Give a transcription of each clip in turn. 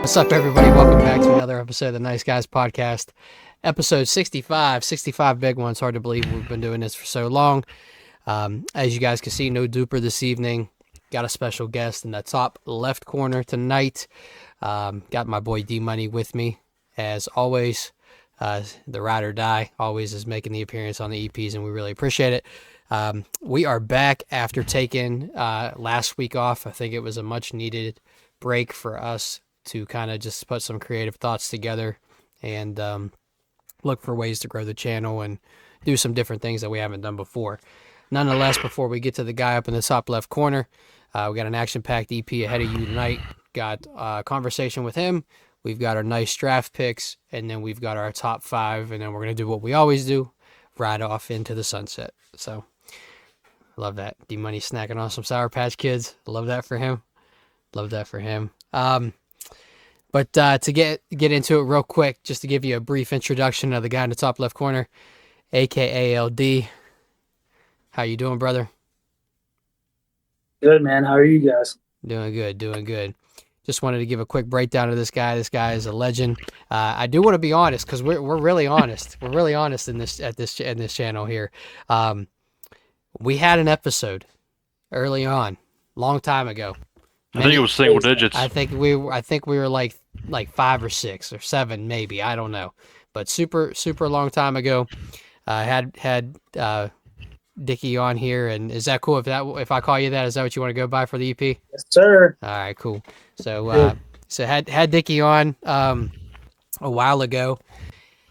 What's up, everybody? Welcome back to another episode of the Nice Guys Podcast. Episode 65. 65 big ones. Hard to believe we've been doing this for so long. As you guys can see, no duper this evening. Got a special guest in the top left corner tonight. Got my boy D-Money with me. As always, the ride or die always is making the appearance on the EPs, and we really appreciate it. We are back after taking last week off. I think it was a much needed break for us to kind of just put some creative thoughts together and look for ways to grow the channel and do some different things that we haven't done before. Nonetheless, before we get to the guy up in the top left corner, we got an action-packed EP ahead of you tonight. Got a conversation with him. We've got our nice draft picks, and then we've got our top five, and then we're going to do what we always do, ride off into the sunset. So, love that. D-Money snacking on some Sour Patch Kids. Love that for him. Love that for him. But to get into it real quick, just to give you a brief introduction of the guy in the top left corner, a.k.a. LD. How you doing, brother? Good, man. How are you guys? Doing good, doing good. Just wanted to give a quick breakdown of this guy. This guy is a legend. I do want to be honest because we're really honest. We're really honest in this channel here. We had an episode early on, long time ago. I think it was single digits. I think we were like 5 or 6 or 7 maybe. I don't know, but super long time ago. Had Dickie on here, and is that cool if I call you that? Is that what you want to go by for the EP? Yes, sir. All right, cool. So had Dickie on a while ago,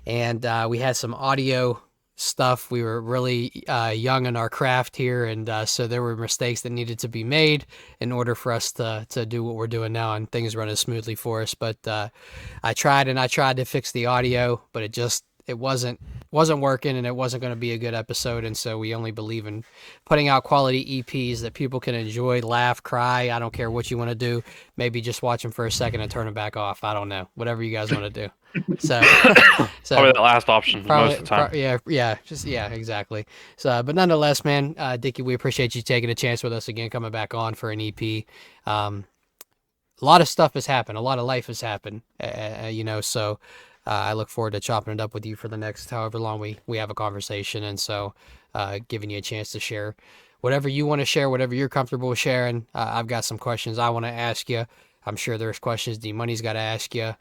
and we had some audio stuff. We were really young in our craft here, and so there were mistakes that needed to be made in order for us to do what we're doing now and things running smoothly for us. But I tried to fix the audio, but it wasn't working, and it wasn't going to be a good episode. And so we only believe in putting out quality EPs that people can enjoy, laugh, cry. I don't care what you want to do. Maybe just watch them for a second and turn them back off. I don't know. Whatever you guys want to do. So probably the last option most of the time. Yeah, exactly. So, but nonetheless, man, Dickie, we appreciate you taking a chance with us again, coming back on for an EP. A lot of stuff has happened. A lot of life has happened. So I look forward to chopping it up with you for the next however long we have a conversation, and so giving you a chance to share whatever you want to share, whatever you're comfortable with sharing. I've got some questions I want to ask you. I'm sure there's questions D-Money's got to ask you.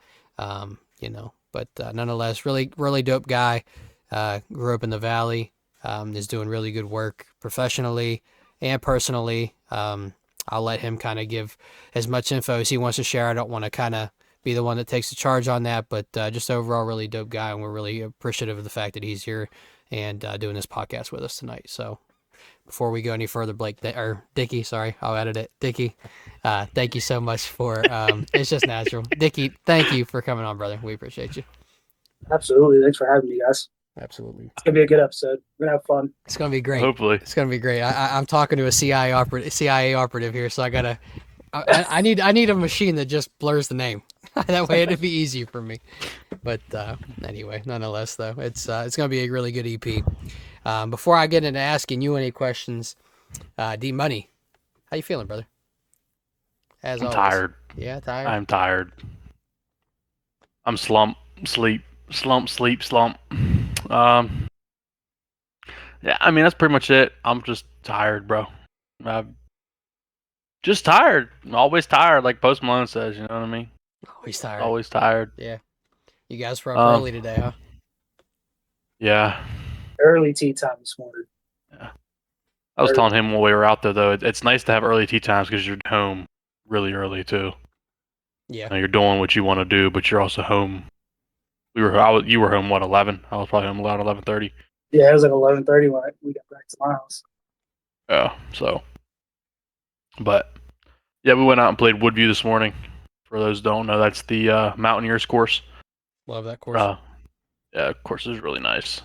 But nonetheless, really dope guy. Grew up in the Valley, is doing really good work professionally and personally. I'll let him kind of give as much info as he wants to share. I don't want to kind of be the one that takes the charge on that, but just overall really dope guy, and we're really appreciative of the fact that he's here and doing this podcast with us tonight. So before we go any further, Dickie, sorry, I'll edit it. Dickie, thank you so much for, it's just natural. Dickie, thank you for coming on, brother. We appreciate you. Absolutely. Thanks for having me, guys. Absolutely. It's going to be a good episode. We're going to have fun. It's going to be great. Hopefully. It's going to be great. I'm talking to a CIA operative here, so I need a machine that just blurs the name. That way it'd be easy for me. But anyway, nonetheless, though, it's going to be a really good EP. Before I get into asking you any questions, D-Money, how you feeling, brother? I'm tired. Yeah, tired? I'm tired. I'm slump. Yeah, I mean, that's pretty much it. I'm just tired, bro. I'm just tired. I'm always tired, like Post Malone says, you know what I mean? Always tired. Always tired. Yeah. You guys were up early today, huh? Yeah. Early tea time this morning. Yeah. I was telling him while we were out there, though, it's nice to have early tea times because you're home really early, too. Yeah. You know, you're doing what you want to do, but you're also home. You were home, what, 11? I was probably home around 11:30. Yeah, it was like 11:30 when we got back to my house. Yeah, so. But, yeah, we went out and played Woodview this morning. For those who don't know, that's the Mountaineers course. Love that course. Yeah, course is really nice.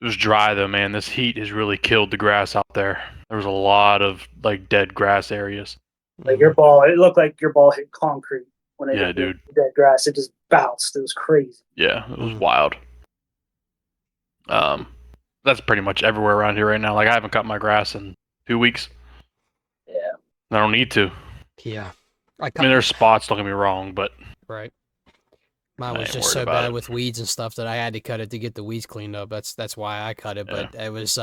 It was dry, though, man. This heat has really killed the grass out there. There was a lot of, like, dead grass areas. Like your ball, it looked like your ball hit concrete when it hit dude. dead grass. It just bounced. It was crazy. Yeah, it was wild. That's pretty much everywhere around here right now. Like, I haven't cut my grass in 2 weeks. Yeah. I don't need to. Yeah. I mean, there's spots. Don't get me wrong, but right. Mine I was ain't just worried so about bad it. with weeds and stuff that I had to cut it to get the weeds cleaned up. That's why I cut it. Yeah. But it was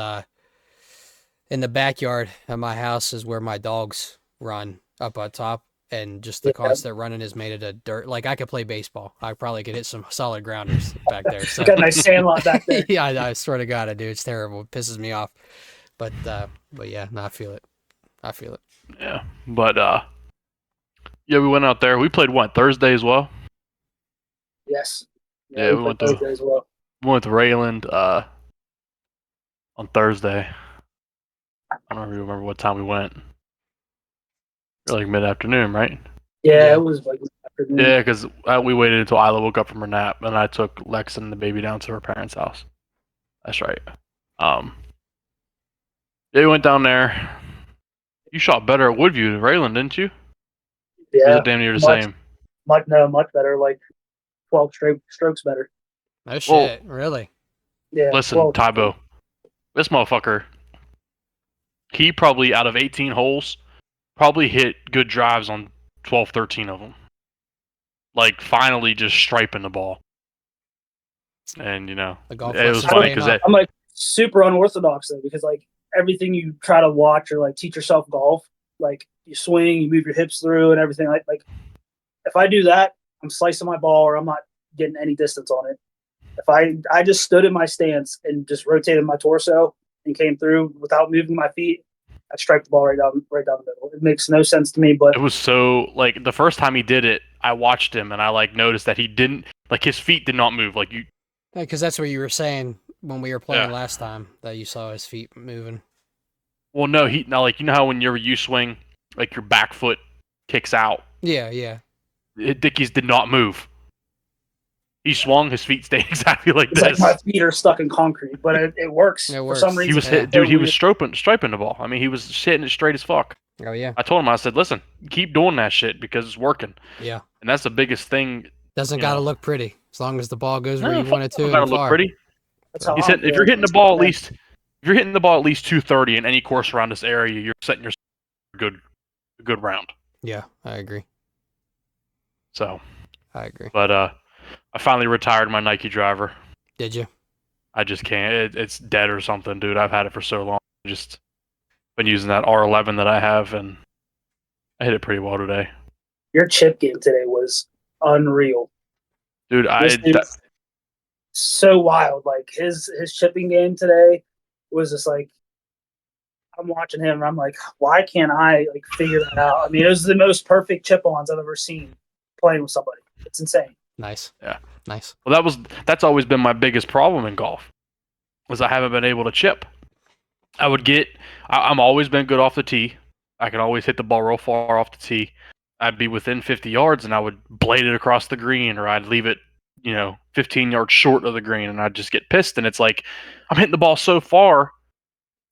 in the backyard of my house is where my dogs run up on top, and just the Yeah. constant running has made it a dirt. Like I could play baseball. I probably could hit some solid grounders back there. So Got a nice sand lot back there. yeah, I swear to God, I do. It's terrible. It pisses me off. But yeah, no, I feel it. I feel it. Yeah, but yeah, we went out there. We played Thursday as well. Yes. Yeah, we played Thursday as well. went to Rayland on Thursday. I don't even remember what time we went. Like mid-afternoon, right? Yeah, it was like afternoon. Yeah, because we waited until Isla woke up from her nap, and I took Lex and the baby down to her parents' house. That's right. Yeah, we went down there. You shot better at Woodview than Rayland, didn't you? Or was Yeah. it damn near the same? Much better. Like 12 strokes better. No shit, really. Yeah. Listen, 12. Tybo, this motherfucker, he probably out of 18 holes, probably hit good drives on 12, 13 of them. Like finally just striping the ball. And The golf it was lessons funny paying because off. I'm like super unorthodox though, because like everything you try to watch or like teach yourself golf, like you swing, you move your hips through and everything. Like if I do that, I'm slicing my ball or I'm not getting any distance on it. If I just stood in my stance and just rotated my torso and came through without moving my feet, I strike the ball right down the middle. It makes no sense to me, but it was so like the first time he did it, I watched him and I like noticed that he didn't like his feet did not move. Like you, Because that's what you were saying when we were playing Yeah. last time, that you saw his feet moving. well, no, he now like you know how when you swing, like your back foot kicks out. Yeah. Dickie's did not move. He swung, his feet stayed exactly like it's this. like my feet are stuck in concrete. But it works It for works. some reason. He was Yeah. dude. He was striping the ball. I mean, he was hitting it straight as fuck. Oh yeah. I told him, I said, listen, keep doing that shit because it's working. Yeah. And that's the biggest thing. Doesn't You gotta know. look pretty as long as the ball goes where No, you want it to gotta and look far. pretty. That's how He I'm said, if you're feeling. hitting the ball at least, if you're hitting the ball at least 230 in any course around this area, you're setting yourself a good round. Yeah, I agree. So, I agree. but I finally retired my Nike driver. Did you? I just can't. It's dead or something, dude. I've had it for so long. Just been using that R11 that I have, and I hit it pretty well today. Your chip game today was unreal. Dude, This dude's so wild. Like his chipping game today was just like I'm watching him and I'm like, why can't I like figure that out? I mean, it was the most perfect chip-ons I've ever seen playing with somebody. It's insane. Nice. Yeah. Nice. Well, that's always been my biggest problem in golf, was I haven't been able to chip. I'm always been good off the tee. I can always hit the ball real far off the tee. I'd be within 50 yards and I would blade it across the green, or I'd leave it, 15 yards short of the green, and I'd just get pissed. And it's like, I'm hitting the ball so far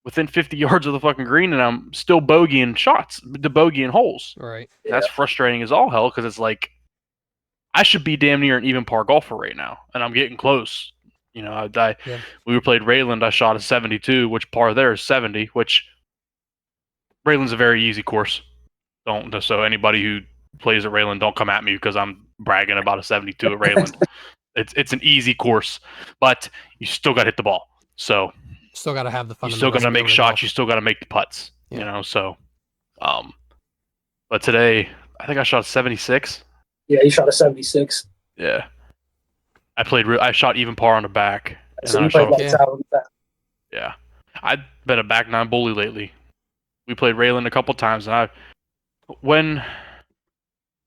within 50 yards of the fucking green, and I'm still bogeying shots, the bogeying holes. Right. That's frustrating as all hell, because it's like, I should be damn near an even par golfer right now, and I'm getting close. We played Rayland. I shot a 72, which par there is 70, which Rayland's a very easy course. So anybody who plays at Rayland, don't come at me because I'm bragging about a 72 at Rayland. It's an easy course, but you still got to hit the ball. So Still gotta have the you fundamentals. still got to to be make able to shots. golf. You still got to make the putts. Yeah. So, but today I think I shot 76. Yeah, he shot a 76. Yeah, I shot even par on the back. So And you I played shot lights out with that. Yeah, I've been a back nine bully lately. We played Rayland a couple times, and when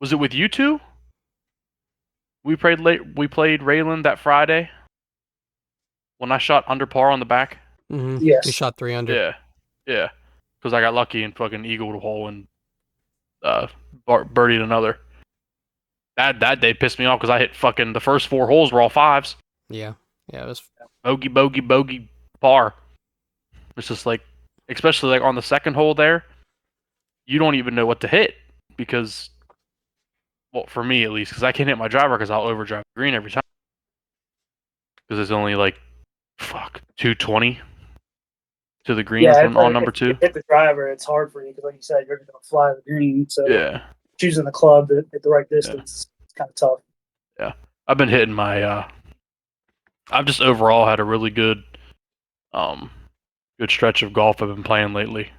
was it with you two? We played Rayland that Friday when I shot under par on the back. Mm-hmm. Yes. You shot 3 under. Yeah, because I got lucky and fucking eagled a hole and birdied another. That day pissed me off because I hit fucking the first 4 holes were all 5s. Yeah. Yeah, it was. Bogey, par. It's just like, especially like on the second hole there, you don't even know what to hit because, well, for me at least, because I can't hit my driver because I'll overdrive the green every time. Because it's only like, 220 to the green on number 2. If you hit the driver, it's hard for you because, like you said, you're going to fly the green. So Yeah. choosing the club at the right distance. It's kind of tough. Yeah, I've been hitting my. I've just overall had a really good stretch of golf I've been playing lately.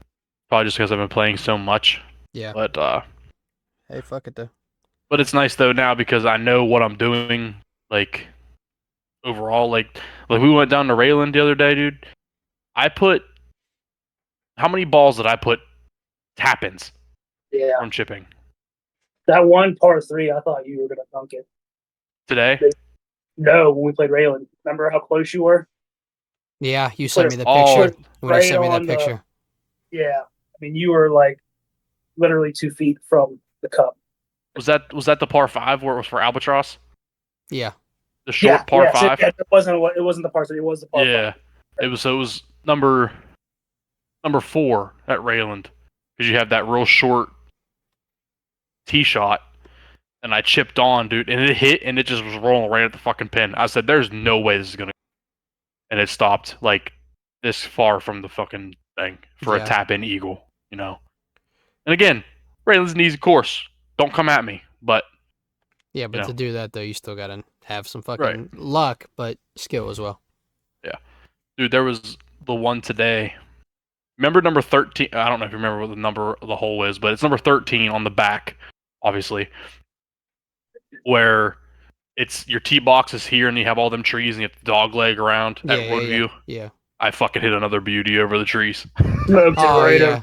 Probably just because I've been playing so much. Yeah. But Hey, fuck it though. But it's nice though now because I know what I'm doing. Like overall, like we went down to Raylan the other day, dude. I put how many balls did I put tap-ins Yeah. from chipping That one par 3, I thought you were gonna dunk it. today? No, when we played Raylan. Remember how close you were? Yeah, you sent me the Oh. picture when you sent me that picture. Yeah. I mean, you were like literally 2 feet from the cup. Was that the par 5 where it was for Albatross? Yeah. The short par 5? It wasn't the par 3, it was the par 5. It was number 4 at Rayland. Because you have that real short tee shot. And I chipped on, dude, and it hit, and it just was rolling right at the fucking pin. I said, there's no way this is going to... And it stopped, like, this far from the fucking thing for a tap-in eagle, you know? And again, Rayland's an easy course. Don't come at me, but... Yeah, but to do that, though, you still got to have some fucking luck, but skill as well. Yeah. Dude, there was the one today... Remember number 13? I don't know if you remember what the number of the hole is, but it's number 13 on the back, obviously. Where it's your tee box is here and you have all them trees and you have the dog leg around at Woodview. Yeah. I fucking hit another beauty over the trees. Yeah.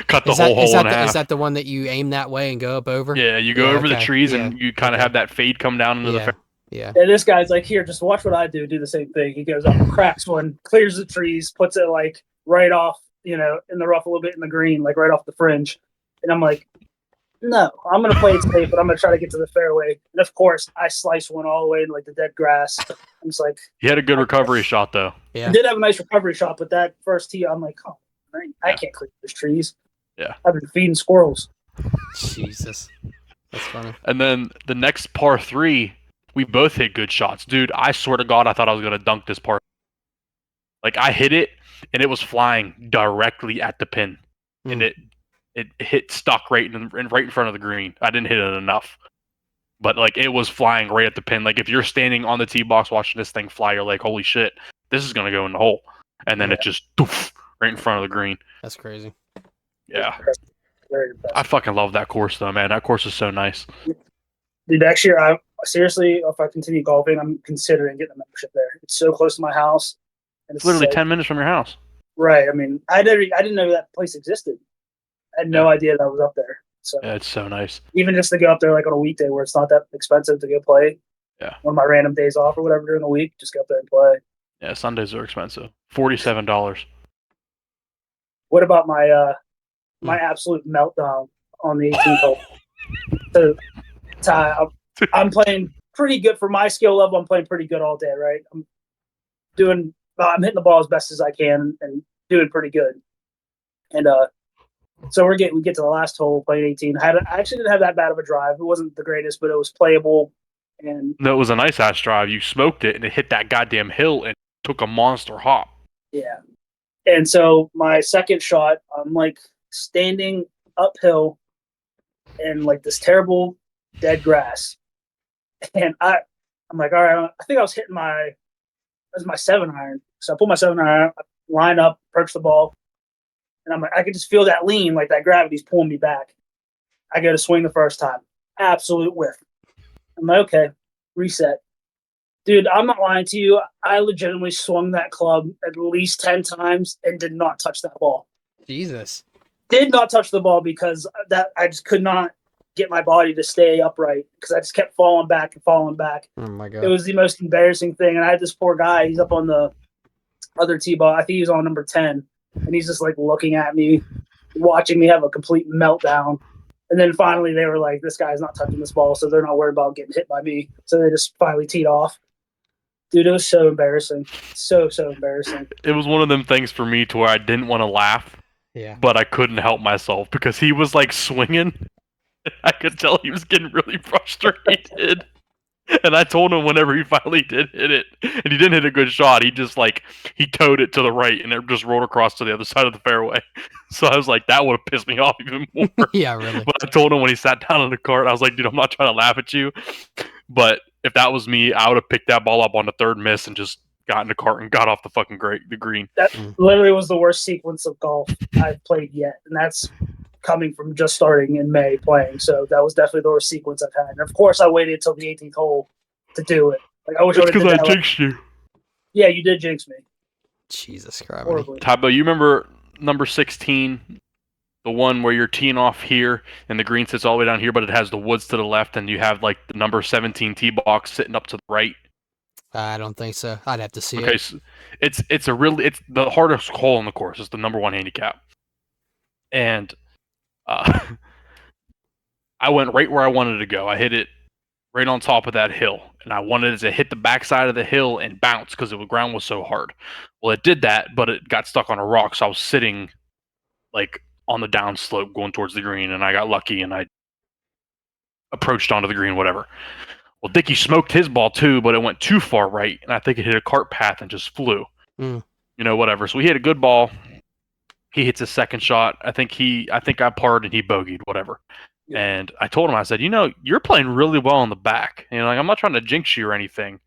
Cut the whole hole in half. Is that the one that you aim that way and go up over? Yeah, you go over the trees and you kind of have that fade come down into the fairway. Yeah. And this guy's like, here, just watch what I do. Do the same thing. He goes up, cracks one, clears the trees, puts it like right off, in the rough a little bit in the green, like right off the fringe. And I'm like, no, I'm going to play it safe, but I'm going to try to get to the fairway. And of course, I sliced one all the way in like the dead grass. I'm just like, he had a good recovery shot though. Yeah. He did have a nice recovery shot, but that first tee, I'm like, oh, I can't clear those trees. Yeah. I've been feeding squirrels. Jesus. That's funny. And then the next par 3, we both hit good shots. Dude, I swear to God, I thought I was going to dunk this par. Like, I hit it, and it was flying directly at the pin. And it hit stuck right in front of the green. I didn't hit it enough. But, like, it was flying right at the pin. Like, if you're standing on the tee box watching this thing fly, you're like, holy shit, this is going to go in the hole. And then it just, doof, right in front of the green. That's crazy. Yeah. I fucking love that course, though, man. That course is so nice. Dude, next year, seriously, if I continue golfing, I'm considering getting a membership there. It's so close to my house. And it's literally 10 minutes from your house. Right. I mean, I didn't know that place existed. I had no idea that was up there. So yeah, it's so nice. Even just to go up there like on a weekday where it's not that expensive to go play. Yeah. One of my random days off or whatever during the week, just go up there and play. Yeah, Sundays are expensive. $47. What about my my absolute meltdown on the 18th hole? So, Ty, I'm playing pretty good for my skill level. I'm playing pretty good all day, right? I'm hitting the ball as best as I can and doing pretty good. And so we get to the last hole, playing 18. I actually didn't have that bad of a drive. It wasn't the greatest, but it was playable. And no, it was a nice ass drive. You smoked it, and it hit that goddamn hill and took a monster hop. Yeah. And so my second shot, I'm like standing uphill in like this terrible dead grass, and I'm like, all right, I think I was hitting my 7-iron. So I pull my 7-iron, line up, approach the ball, and I'm like, I could just feel that lean, like that gravity's pulling me back. I go to swing the first time, absolute whiff. I'm like, okay, reset. Dude, I'm not lying to you. I legitimately swung that club at least 10 times and did not touch that ball. Jesus. Did not touch the ball because that I just could not get my body to stay upright because I just kept falling back and falling back. Oh, my God. It was the most embarrassing thing. And I had this poor guy. He's up on the other tee ball. I think he's on number 10. And he's just like looking at me, watching me have a complete meltdown. And then finally they were like, this guy's not touching this ball, so they're not worried about getting hit by me. So they just finally teed off. Dude, it was so embarrassing. So embarrassing. It was one of them things for me to where I didn't want to laugh. Yeah. But I couldn't help myself because he was like swinging. I could tell he was getting really frustrated. And I told him whenever he finally did hit it, and he didn't hit a good shot, he just like he towed it to the right and it just rolled across to the other side of the fairway. So I was like, that would have pissed me off even more. Yeah, really. But I told him when he sat down in the cart, I was like, dude, I'm not trying to laugh at you, but if that was me, I would have picked that ball up on the third miss and just got in the cart and got off the fucking the green. That literally was the worst sequence of golf I've played yet, and that's coming from just starting in May playing. So that was definitely the worst sequence I've had. And of course, I waited until the 18th hole to do it. Like I wish I It's would have because did I that. jinxed you. Yeah, you did jinx me. Jesus Christ. Horribly. Tybo, you remember number 16, the one where you're teeing off here and the green sits all the way down here, but it has the woods to the left, and you have like the number 17 tee box sitting up to the right. I don't think so. I'd have to see Okay, it. so it's the hardest hole in the course. It's the number 1 handicap, and I went right where I wanted to go. I hit it right on top of that hill, and I wanted it to hit the backside of the hill and bounce because the ground was so hard. Well, it did that, but it got stuck on a rock, so I was sitting like on the downslope going towards the green, and I got lucky and I approached onto the green, whatever. Well, Dickie smoked his ball too, but it went too far right, and I think it hit a cart path and just flew. Whatever. So he hit a good ball. He hits his second shot. I think I parred and he bogeyed, whatever. Yeah. And I told him, I said, you're playing really well on the back. Like I'm not trying to jinx you or anything,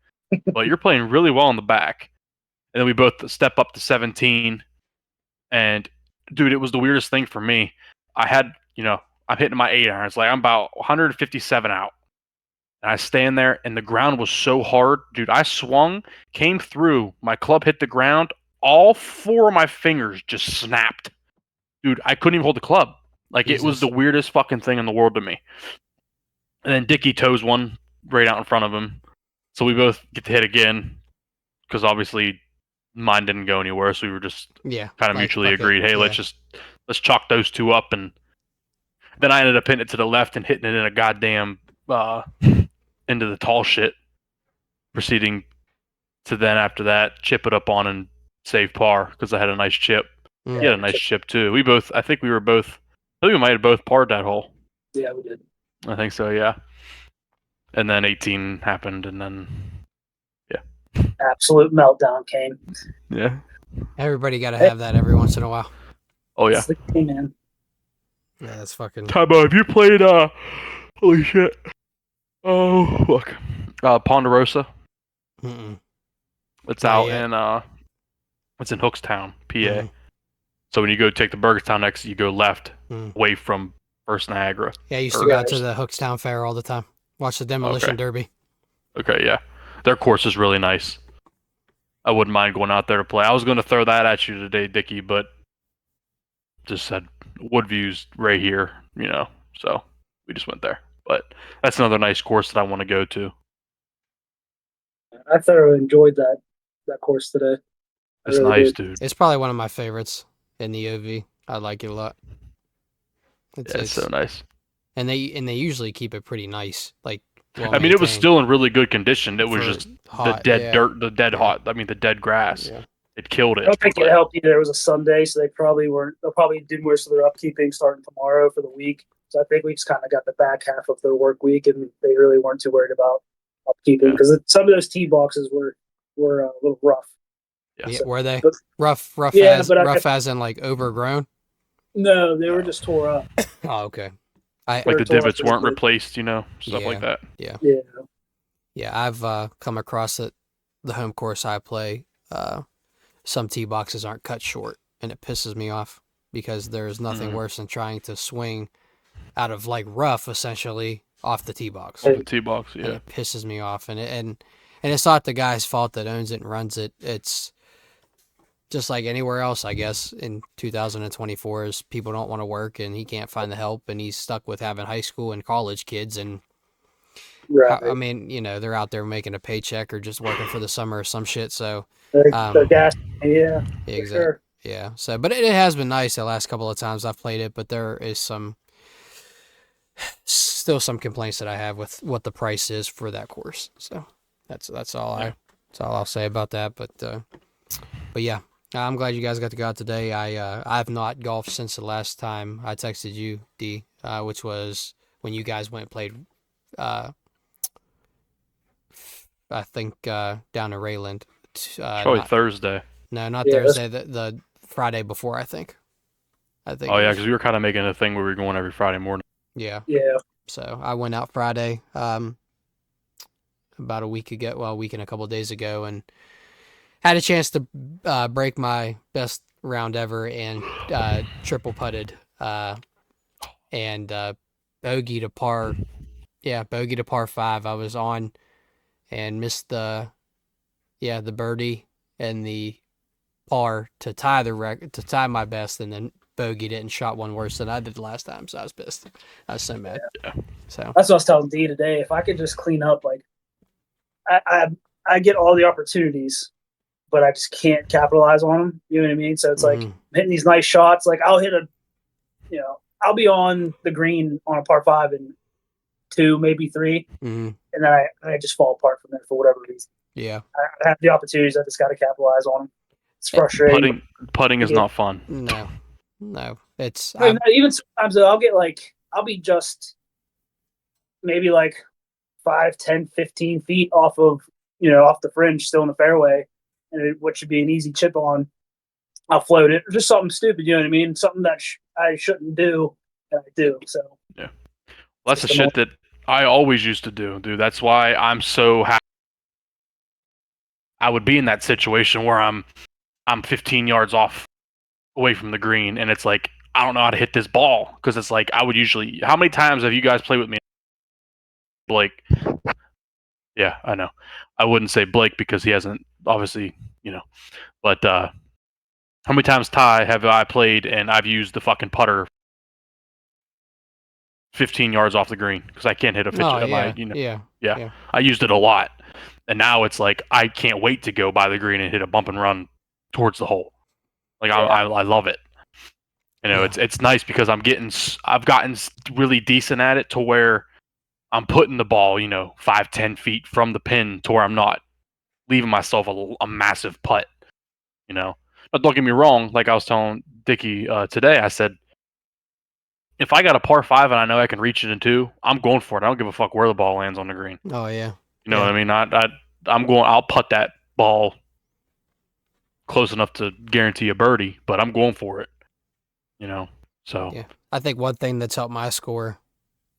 but you're playing really well on the back. And then we both step up to 17. And dude, it was the weirdest thing for me. I'm hitting my 8 irons. Like I'm about 157 out. And I stand there, and the ground was so hard. Dude, I swung, came through, my club hit the ground, all 4 of my fingers just snapped. Dude, I couldn't even hold the club. Like, Jesus. It was the weirdest fucking thing in the world to me. And then Dickie toes one right out in front of him. So we both get to hit again, because obviously mine didn't go anywhere, so we were just kind of mutually agreed, hey, let's chalk those 2 up. And then I ended up hitting it to the left and hitting it in a goddamn into the tall shit, proceeding to then after that chip it up on and save par because I had a nice chip. He had a nice chip too. I think we might have both parred that hole. Yeah, we did. I think so, yeah. And then 18 happened, and then absolute meltdown came. Yeah. Everybody got to have that every once in a while. Oh yeah. It's the game, man. Yeah, that's fucking. Tybo, have you played? Holy shit. Oh, look. Ponderosa. It's out in it's in Hookstown, PA. So when you go take the Burgerstown exit, you go left away from First Niagara. Yeah, I used to go to the Hookstown Fair all the time. Watch the Demolition Derby. Okay, yeah. Their course is really nice. I wouldn't mind going out there to play. I was going to throw that at you today, Dickie, but just said Woodview's right here, so we just went there. But that's another nice course that I want to go to. I thoroughly enjoyed that course today. It's really nice, dude. It's probably one of my favorites in the OV. I like it a lot. It's so nice. And they usually keep it pretty nice. Like, it was still in really good condition. It was just hot, the dead dirt, the dead hot. I mean, the dead grass. Yeah. It killed it. I don't think it helped either. It was a Sunday, so they'll probably do most of their upkeeping starting tomorrow for the week. So I think we just kind of got the back half of their work week, and they really weren't too worried about upkeeping because some of those tee boxes were a little rough. Yeah, so, were they rough? Yeah, rough as in like overgrown. No, they were just tore up. Oh, okay. Like the divots weren't replaced, stuff like that. Yeah. I've come across it. The home course I play, some tee boxes aren't cut short, and it pisses me off because there's nothing worse than trying to swing out of like rough, essentially, off the tee box. The tee box, yeah. And it pisses me off, and it's not the guy's fault that owns it and runs it. It's just like anywhere else, I guess, in 2024 is people don't want to work and he can't find the help and he's stuck with having high school and college kids. And I mean, they're out there making a paycheck or just working for the summer or some shit. So, yeah, exactly. Sure. Yeah. So, but it has been nice the last couple of times I've played it, but there is still some complaints that I have with what the price is for that course. So that's all I'll say about that. But yeah. I'm glad you guys got to go out today. I've not golfed since the last time I texted you, D, which was when you guys went and played I think down to Rayland. Probably Not Thursday. No, not Yeah, Thursday. The Friday before, I think. I think Oh it yeah, was. because we were kind of making a thing where we were going every Friday morning. Yeah. yeah. So I went out Friday, about a week ago. Well, a week and a couple of days ago, and had a chance to break my best round ever and triple putted and bogey to par. Yeah, bogey to par 5. I was on and missed the birdie and the par to tie to tie my best, and then bogeyed it and shot one worse than I did last time. So I was pissed. I was so mad. Yeah. So That's what I was telling D today. If I could just clean up, like I get all the opportunities, but I just can't capitalize on them. You know what I mean? So it's like Mhm. hitting these nice shots. Like I'll be on the green on a par 5 in 2, maybe 3, Mhm. and then I just fall apart from it for whatever reason. Yeah. I have the opportunities. I just got to capitalize on them. It's Eh, frustrating. Putting is not fun. No. It's Even sometimes I'll be just maybe like 5, 10, 15 feet off the fringe, still in the fairway, and what should be an easy chip on. I'll float it, or just something stupid. You know what I mean? Something that I shouldn't do, and I do. So Yeah, well, that's the shit that I always used to do, dude. That's why I'm so happy. I would be in that situation where I'm 15 yards off away from the green, and it's like I don't know how to hit this ball because it's like I would usually. How many times have you guys played with me? Blake. Yeah, I know. I wouldn't say Blake because he hasn't obviously, But how many times, Ty, have I played and I've used the fucking putter 15 yards off the green because I can't hit a Oh my, yeah. yeah. I used it a lot, and now it's like I can't wait to go by the green and hit a bump and run towards the hole. Like I love it. Yeah. It's nice because I've gotten really decent at it to where I'm putting the ball 5-10 feet from the pin to where I'm not leaving myself a massive putt. But don't get me wrong. Like I was telling Dickie today, I said if I got a par 5 and I know I can reach it in 2, I'm going for it. I don't give a fuck where the ball lands on the green. Oh yeah. You know what I mean? I'm going. I'll putt that ball close enough to guarantee a birdie, but I'm going for it. So Yeah. I think one thing that's helped my score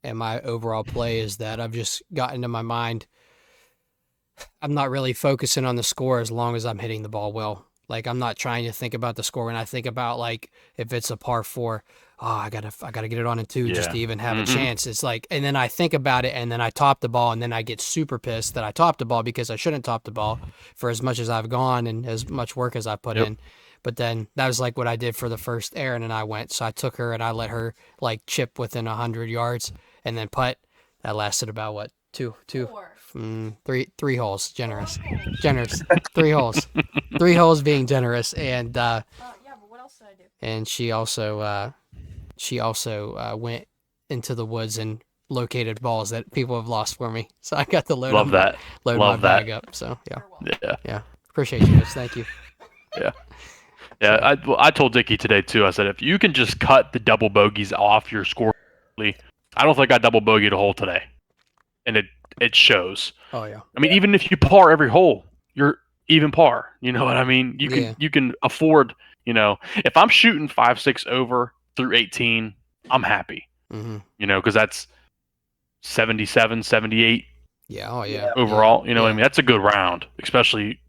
and my overall play is that I've just gotten into my mind. I'm not really focusing on the score as long as I'm hitting the ball well. Like I'm not trying to think about the score when I think about like if it's a par 4, I gotta get it on in 2 just Yeah. to even have a Mhm. chance. It's like, and then I think about it and then I top the ball and then I get super pissed that I topped the ball because I shouldn't top the ball for as much as I've gone and as much work as I put Yep. in. But then that was like what I did for the first Aaron and I went. So I took her and I let her like chip within 100 yards and then putt. That lasted about what, two, three holes. Generous. 3 holes. 3 holes being generous, and yeah, but what else did I do? and she also went into the woods and located balls that people have lost for me. So I got to Love that. load Love my that. bag up. So yeah, You're welcome. Yeah. appreciate you guys. Thank you. Yeah. Yeah. I told Dickie today too. I said if you can just cut the double bogeys off your score, I don't think I double bogeyed a hole today, and it shows. Oh yeah. I mean, even if you par every hole, you're even par. You know what I mean? You can afford. If I'm shooting 5-6 over through 18, I'm happy. Mm-hmm. Because that's 77, 78 Yeah. Oh yeah. overall. Yeah. You know what I mean? That's a good round, especially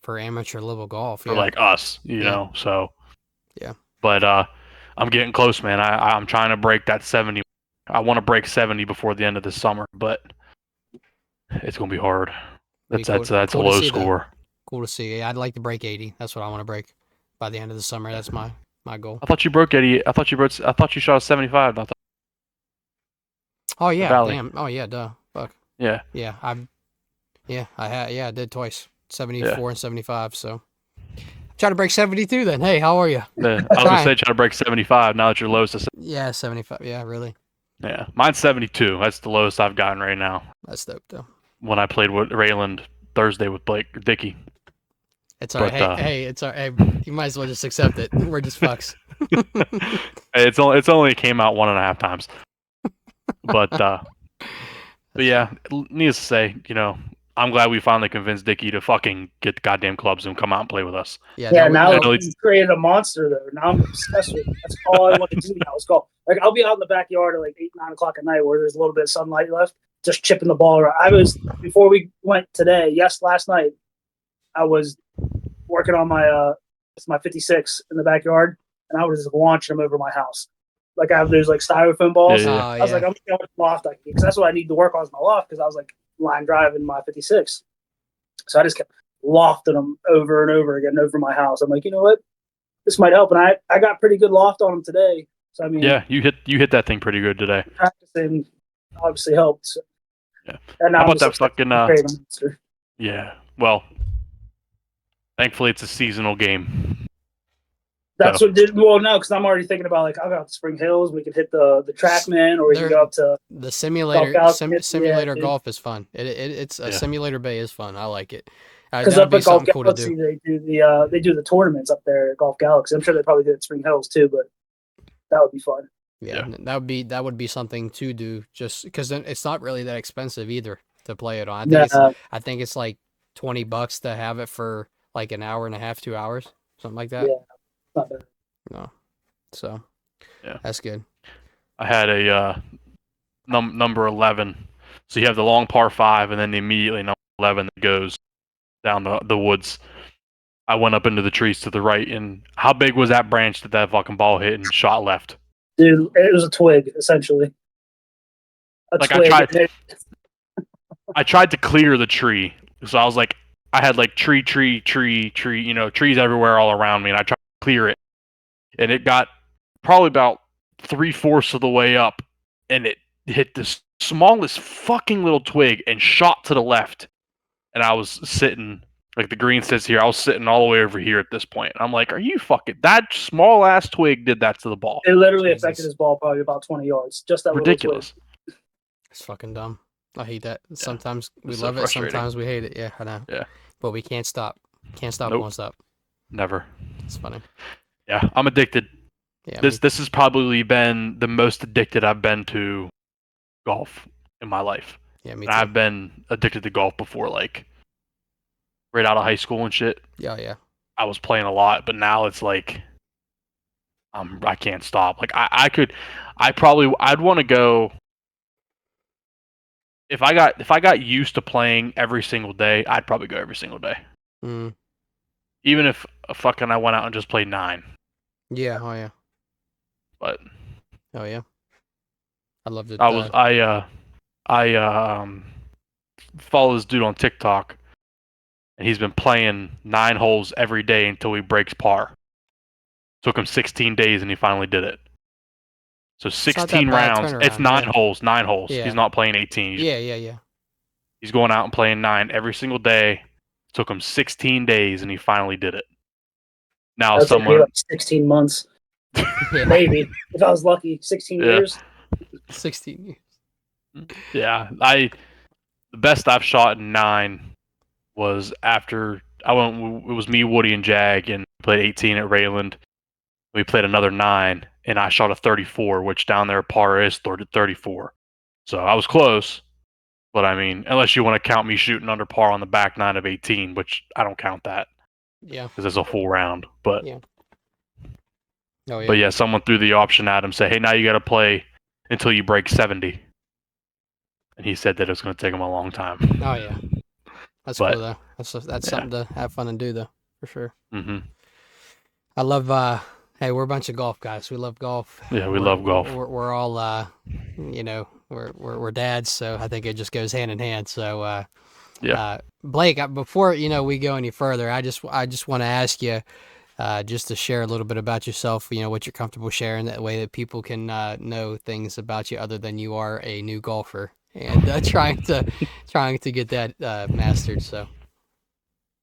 For amateur level golf. for Yeah. like us. Yeah. So. Yeah. But I'm getting close, man. I'm trying to break that 70. I want to break 70 before the end of the summer, but it's gonna be hard. That's a Cool to low see, though. score. Cool to see. I'd like to break 80. That's what I want to break by the end of the summer. That's my goal. I thought you broke 80. I thought you shot a 75. Oh yeah, Valley. damn. Oh yeah, duh. Fuck. Yeah. Yeah, I did twice. 74 and 75, so try to break 72 then. Hey, how are you? I was gonna say try to break 75. Now that you're lowest to. Yeah, 75. Yeah, really. Yeah, mine's 72. That's the lowest I've gotten right now. That's dope though. When I played with Rayland Thursday with Dickie. It's all right. But, Hey, it's all right. Hey, you might as well just accept it. We're just fucks. It's only came out 1.5 times. But yeah, needless to say, I'm glad we finally convinced Dickie to fucking get the goddamn clubs and come out and play with us. Yeah, Yeah, now now- he's created a monster though. Now I'm obsessed with it. That's all I want to do now is golf. Like I'll be out in the backyard at like 8, 9 o'clock at night where there's a little bit of sunlight left, just chipping the ball around. I was before we went today. Yes, last night I was working on my it's my 56 in the backyard, and I was just launching them over my house. Like I have those like styrofoam balls. Yeah. Oh, I was like, I'm going to loft I can because that's what I need to work on is my loft because I was like line driving my 56. So I just kept lofting them over and over again over my house. I'm like, you know what? This might help. And I got pretty good loft on them today. So I mean, Yeah, you hit that thing pretty good today. practicing obviously helped. So. Yeah. And now How I'm about that just expecting fucking to create a monster. Yeah. Well, thankfully it's a seasonal game. That's So- what did well no, because I'm already thinking about like I'll go out to Spring Hills. We could hit the Trackman, or we can There- go up to The simulator Golf Galaxy, simulator yeah, golf is fun. It's a Yeah. simulator bay is fun. I like it. because That'd up be at Golf something cool to Galaxy do. they do the tournaments up there at Golf Galaxy. I'm sure they probably do it at Spring Hills too, but that would be fun. Yeah, that would be something to do. Just because it's not really that expensive either to play it on. I think it's like $20 to have it for like an hour and a half, 2 hours, something like that. Yeah. Not bad. No, so Yeah. that's good. I had a number 11. So you have the long par 5, and then immediately number 11 that goes down the woods. I went up into the trees to the right, and how big was that branch that fucking ball hit and shot left? Dude, it was a twig essentially. Like, I tried to clear the tree, so I was like, I had like tree, trees everywhere all around me, and I tried to clear it, and it got probably about 3/4 of the way up, and it hit this smallest fucking little twig and shot to the left, and I was sitting, like the green says here, I was sitting all the way over here at this point. I'm like, are you fucking, that small ass twig did that to the ball? It literally Jesus. affected his ball probably about 20 yards. Just that Ridiculous. It's fucking dumb. I hate that. Sometimes we It's so love it, frustrating. sometimes we hate it. Yeah, I know. Yeah. But we can't stop. Can't stop, Nope. won't stop. Never. It's funny. Yeah, I'm addicted. Yeah. This has probably been the most addicted I've been to golf in my life. Yeah, me And too. I've been addicted to golf before, like right out of high school and shit. Yeah. I was playing a lot, but now it's like I can't stop. Like I'd want to go if I got used to playing every single day, I'd probably go every single day. Mm. Even if fucking I went out and just played 9. Yeah. Oh yeah. But Oh yeah. I loved it. I follow this dude on TikTok, and he's been playing 9 holes every day until he breaks par. Took him 16 days, and he finally did it. So not 16 that bad rounds. turnaround, It's 9 yeah. holes. 9 holes. Yeah. He's not playing 18. Yeah. He's going out and playing 9 every single day. Took him 16 days, and he finally did it. Now That's someone, like 16 months, Yeah. maybe. If I was lucky, 16 Yeah. years. 16 years. yeah, the best I've shot in 9 was after I went. It was me, Woody, and Jag, and we played 18 at Rayland. We played another 9, and I shot a 34, which down there par is 34. So I was close, but I mean, unless you want to count me shooting under par on the back 9 of 18, which I don't count that Yeah. because it's a full round. But Yeah. Oh yeah. but yeah, someone threw the option at him, say, hey, now you got to play until you break 70, and he said that it's going to take him a long time. Oh yeah. That's But- cool though. That's yeah. something to have fun and do though, for sure. hmm I love. Hey, we're a bunch of golf guys. We love golf. Yeah, we love golf. We're all. We're dads, so I think it just goes hand in hand. So. Yeah. Blake, before we go any further, I just want to ask you, just to share a little bit about yourself. What you're comfortable sharing, that way that people can know things about you other than you are a new golfer and trying to get that mastered. So.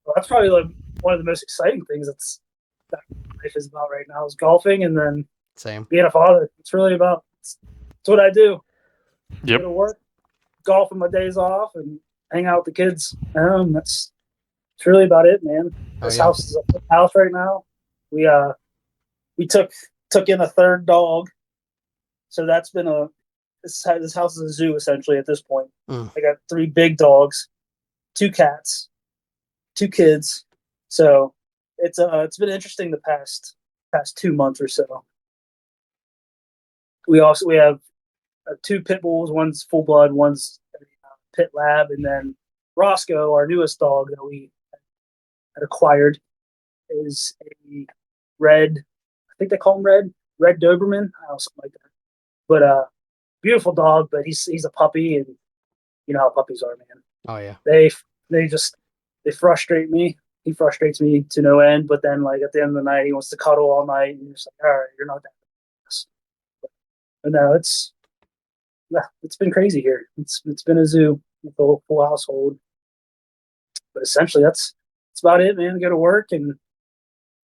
Well, that's probably like one of the most exciting things that life is about right now is golfing and then Same. being a father. It's really about it's what I do. Yep. Go to work, golf on my days off, and hang out with the kids. It's really about it, man. Oh, This yeah. house is a house right now. We took in a third dog, so that's been this house is a zoo essentially at this point. Mm. I got 3 big dogs, 2 cats, 2 kids. So it's been interesting the past 2 months or so. We have 2 pit bulls. One's full blood, one's pit lab, and then Roscoe, our newest dog that we had acquired, is a red. I think they call him red Doberman, something like that. But beautiful dog, but he's a puppy, and you know how puppies are, man. Oh yeah. They frustrate me. He frustrates me to no end. But then, like at the end of the night, he wants to cuddle all night, and you're just like, all right, you're not that. But no, it's been crazy here. It's been a zoo with the full household. But essentially, that's about it, man. Go to work and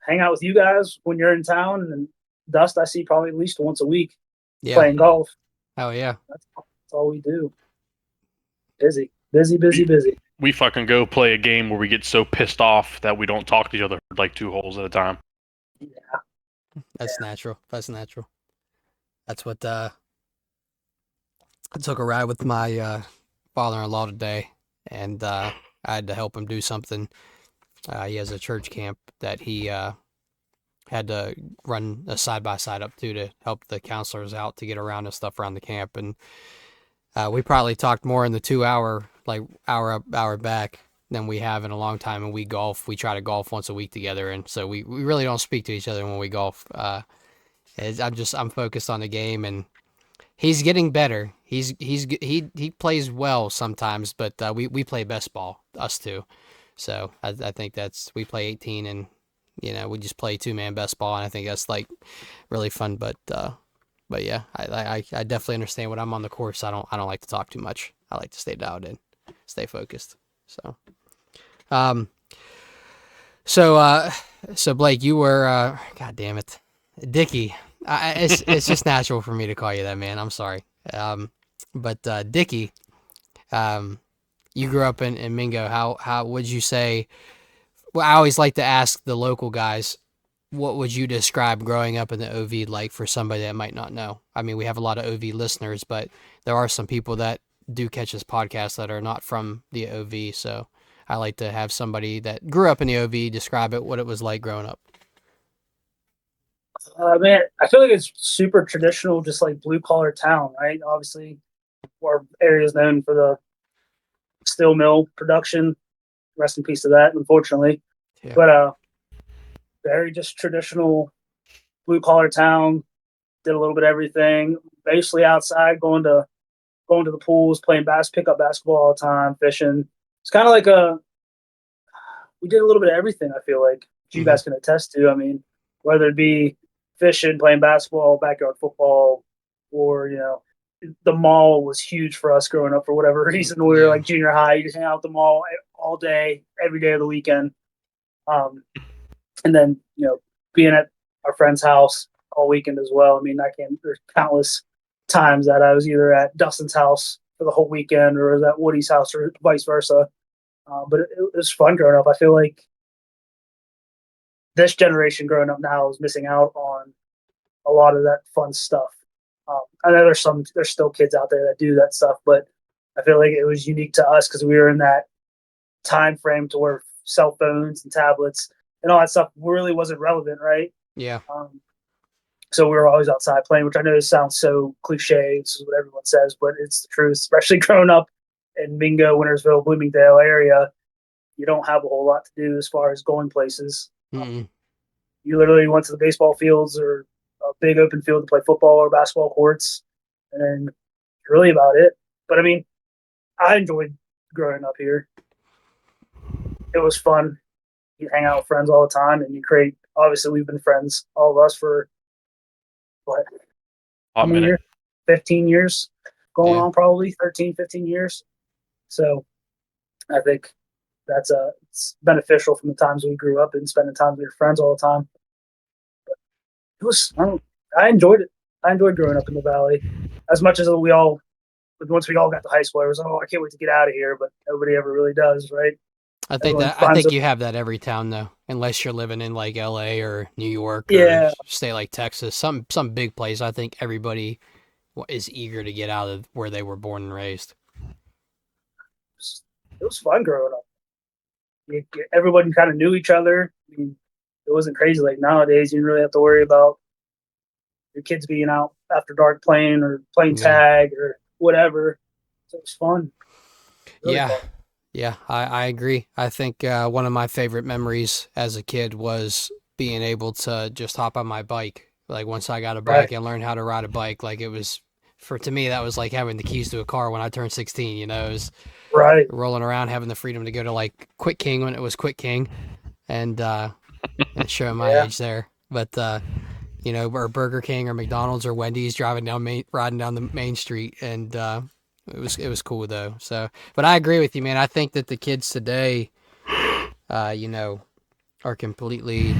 hang out with you guys when you're in town. And Dust, I see probably at least once a week playing golf. Oh yeah. That's all we do. Busy, busy, busy, busy. We fucking go play a game where we get so pissed off that we don't talk to each other for like 2 holes at a time. Yeah. That's natural. That's natural. That's what I took a ride with my father-in-law today, and I had to help him do something. He has a church camp that he had to run a side-by-side up to help the counselors out to get around and stuff around the camp. And we probably talked more in the 2 hour, like hour back than we have in a long time. And we golf. We try to golf once a week together. And so we really don't speak to each other when we golf. I'm focused on the game, and he's getting better. He plays well sometimes, but we play best ball, us two. So I think we play 18, and we just play 2-man best ball, and I think that's like really fun. But yeah, I definitely understand when I'm on the course. I don't like to talk too much. I like to stay dialed in, stay focused. So Blake, you were God damn it, Dickie. It's just natural for me to call you that, man. I'm sorry. But Dickie, you grew up in Mingo. How would you say? Well, I always like to ask the local guys, what would you describe growing up in the OV like for somebody that might not know? I mean, we have a lot of OV listeners, but there are some people that do catch this podcast that are not from the OV. So I like to have somebody that grew up in the OV describe what it was like growing up. Man, I feel like it's super traditional, just like blue collar town, right? Obviously, our area is known for the steel mill production. Rest in peace to that, unfortunately. Yeah. But very just traditional blue collar town. Did a little bit of everything. Basically outside, going to the pools, playing pick up basketball all the time, fishing. It's kind of like we did a little bit of everything. I feel like you guys can attest to. I mean, whether it be fishing, playing basketball, backyard football, or the mall was huge for us growing up for whatever reason. We were like junior high, you just hang out at the mall all day, every day of the weekend. And then, being at our friend's house all weekend as well. I mean, there's countless times that I was either at Dustin's house for the whole weekend or was at Woody's house or vice versa. But it was fun growing up. I feel like this generation growing up now is missing out on a lot of that fun stuff. I know there's still kids out there that do that stuff, but I feel like it was unique to us because we were in that time frame to where cell phones and tablets and all that stuff really wasn't relevant, right? Yeah. So we were always outside playing, which I know sounds so cliche. This is what everyone says, but it's the truth. Especially growing up in Mingo, Wintersville, Bloomingdale area, you don't have a whole lot to do as far as going places. You literally went to the baseball fields or a big open field to play football or basketball courts, and really about it. But I mean, I enjoyed growing up here. It was fun. You hang out with friends all the time, and you create. Obviously, we've been friends, all of us, for what? How many years? 15 years going on, probably 13, 15 years. So I think it's beneficial from the times we grew up and spending time with your friends all the time. But it was, I enjoyed it. I enjoyed growing up in the Valley as much as once we all got to high school, it was, I can't wait to get out of here, but nobody ever really does, right? I think you have that every town though, unless you're living in like LA or New York or a state like Texas, some big place. I think everybody is eager to get out of where they were born and raised. it was fun growing up. Everyone kind of knew each other. I mean, it wasn't crazy like nowadays. You didn't really have to worry about your kids being out after dark playing or playing tag or whatever. So it was fun. Really yeah. fun. Yeah, I agree. I think one of my favorite memories as a kid was being able to just hop on my bike. Like once I got a bike and learned how to ride a bike, like it was to me that was like having the keys to a car when I turned 16. You know, it was rolling around, having the freedom to go to like Quick King when it was Quick King, and showing my age there. But you know, or Burger King or McDonald's or Wendy's, riding down the main street, and it was cool though. So, but I agree with you, man. I think that the kids today, you know, are completely,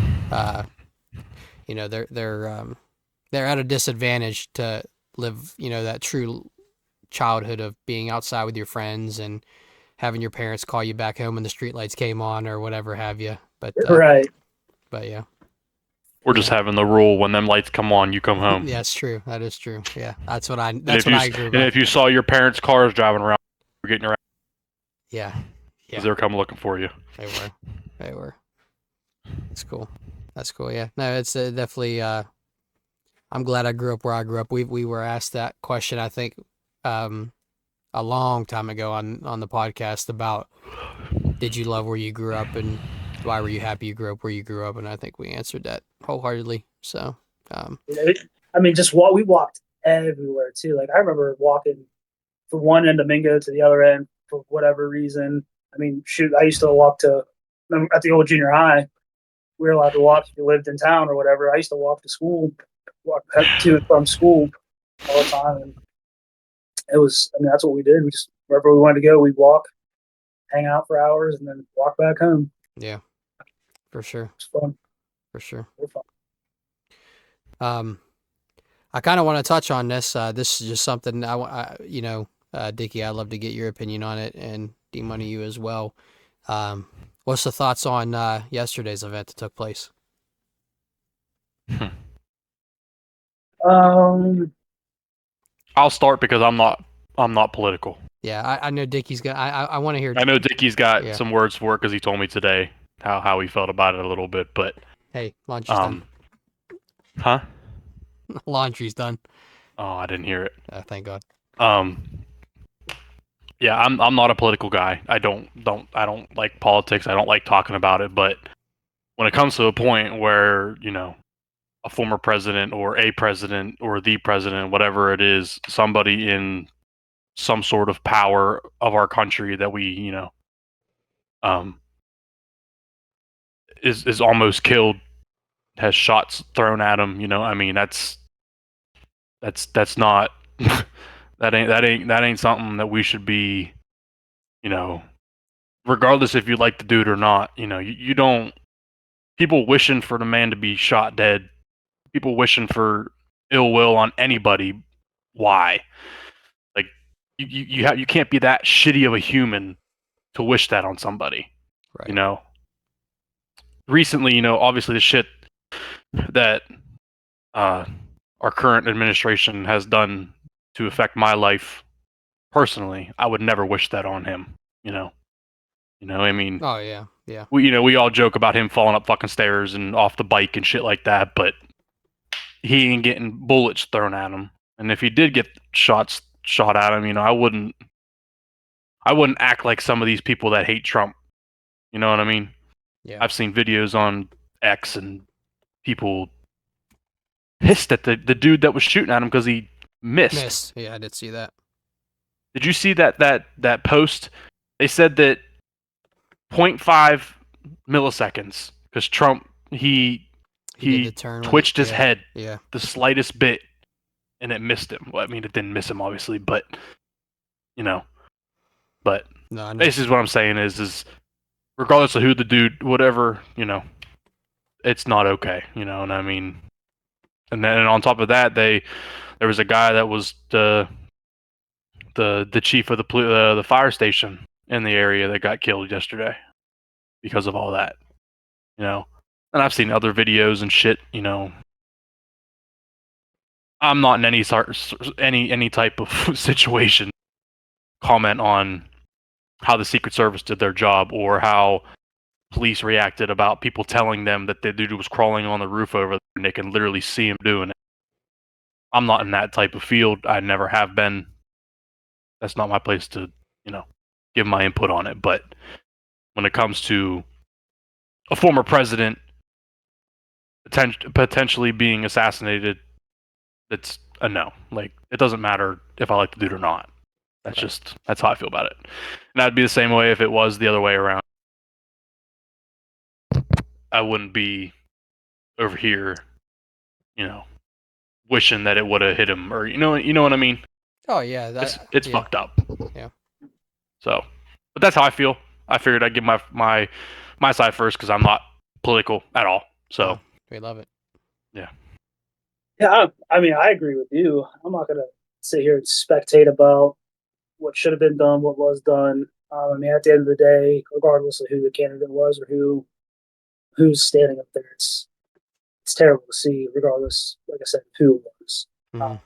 you know, they're at a disadvantage to live, you know, that true childhood of being outside with your friends and having your parents call you back home when the streetlights came on or whatever have you. But but yeah. We're just having the rule when them lights come on, you come home. Yeah, it's true. That is true. Yeah, that's what I grew up. And if you saw your parents' cars driving around, you're getting your ass. Yeah. Because they're coming looking for you. They were. That's cool. That's cool. Yeah. No, it's definitely. I'm glad I grew up where I grew up. We were asked that question, I think, a long time ago on the podcast about did you love where you grew up and why were you happy you grew up where you grew up, and I think we answered that wholeheartedly. So. I mean, we walked everywhere too. Like I remember walking from one end of Mingo to the other end for whatever reason. I mean, shoot, I used to walk at the old junior high. We were allowed to walk if you lived in town or whatever. I used to walk to school, walk to and from school all the time. And that's what we did. We just, wherever we wanted to go, we'd walk, hang out for hours, and then walk back home. Yeah, for sure. It's fun. For sure. Fun. I kind of want to touch on this. This is just something you know, Dickie, I'd love to get your opinion on it, and D-Money, you as well. What's the thoughts on yesterday's event that took place? I'll start because I'm not political. Yeah, I know Dickie's got. I want to hear. I know Dickie's got some words for it because he told me today how he felt about it a little bit. But hey, laundry's done. Huh? Laundry's done. Oh, I didn't hear it. Thank God. Yeah, I'm not a political guy. I don't like politics. I don't like talking about it. But when it comes to a point where, you know, a former president or a president or the president, whatever it is, somebody in some sort of power of our country that we, you know, is almost killed, has shots thrown at him, you know, I mean, that's not that ain't something that we should be, you know, regardless if you like the dude or not, you know, you don't, people wishing for the man to be shot dead, people wishing for ill will on anybody. Why? Like you can't be that shitty of a human to wish that on somebody. Right. You know. Recently, you know, obviously the shit that our current administration has done to affect my life personally, I would never wish that on him. You know, I mean. Oh yeah. We all joke about him falling up fucking stairs and off the bike and shit like that, but he ain't getting bullets thrown at him. And if he did get shot at him, you know, I wouldn't act like some of these people that hate Trump. You know what I mean? Yeah. I've seen videos on X and people pissed at the dude that was shooting at him because he missed. Yeah, I did see that. Did you see that post? They said that 0.5 milliseconds because Trump he twitched his head the slightest bit and it missed him. Well, I mean, it didn't miss him obviously, but you know. But this is what I'm saying is regardless of who the dude, whatever, you know, it's not okay, you know. And I mean, and then on top of that, there was a guy that was the chief of the fire station in the area that got killed yesterday because of all that, you know. And I've seen other videos and shit, you know. I'm not in any type of situation comment on how the Secret Service did their job or how police reacted about people telling them that the dude was crawling on the roof over there and they can literally see him doing it. I'm not in that type of field. I never have been. That's not my place to, give my input on it. But when it comes to a former president potentially being assassinated, it's a no. Like, it doesn't matter if I like the dude or not. That's how I feel about it. And I'd be the same way if it was the other way around. I wouldn't be over here, wishing that it would have hit him, or you know what I mean. Oh yeah, It's yeah. fucked up. Yeah. So, but that's how I feel. I figured I'd give my side first because I'm not political at all. So we love it. Yeah. Yeah, I mean, I agree with you. I'm not gonna sit here and spectate about what should have been done, what was done. I mean, at the end of the day, regardless of who the candidate was or who's standing up there, it's terrible to see. Regardless, like I said, who it was. Mm-hmm.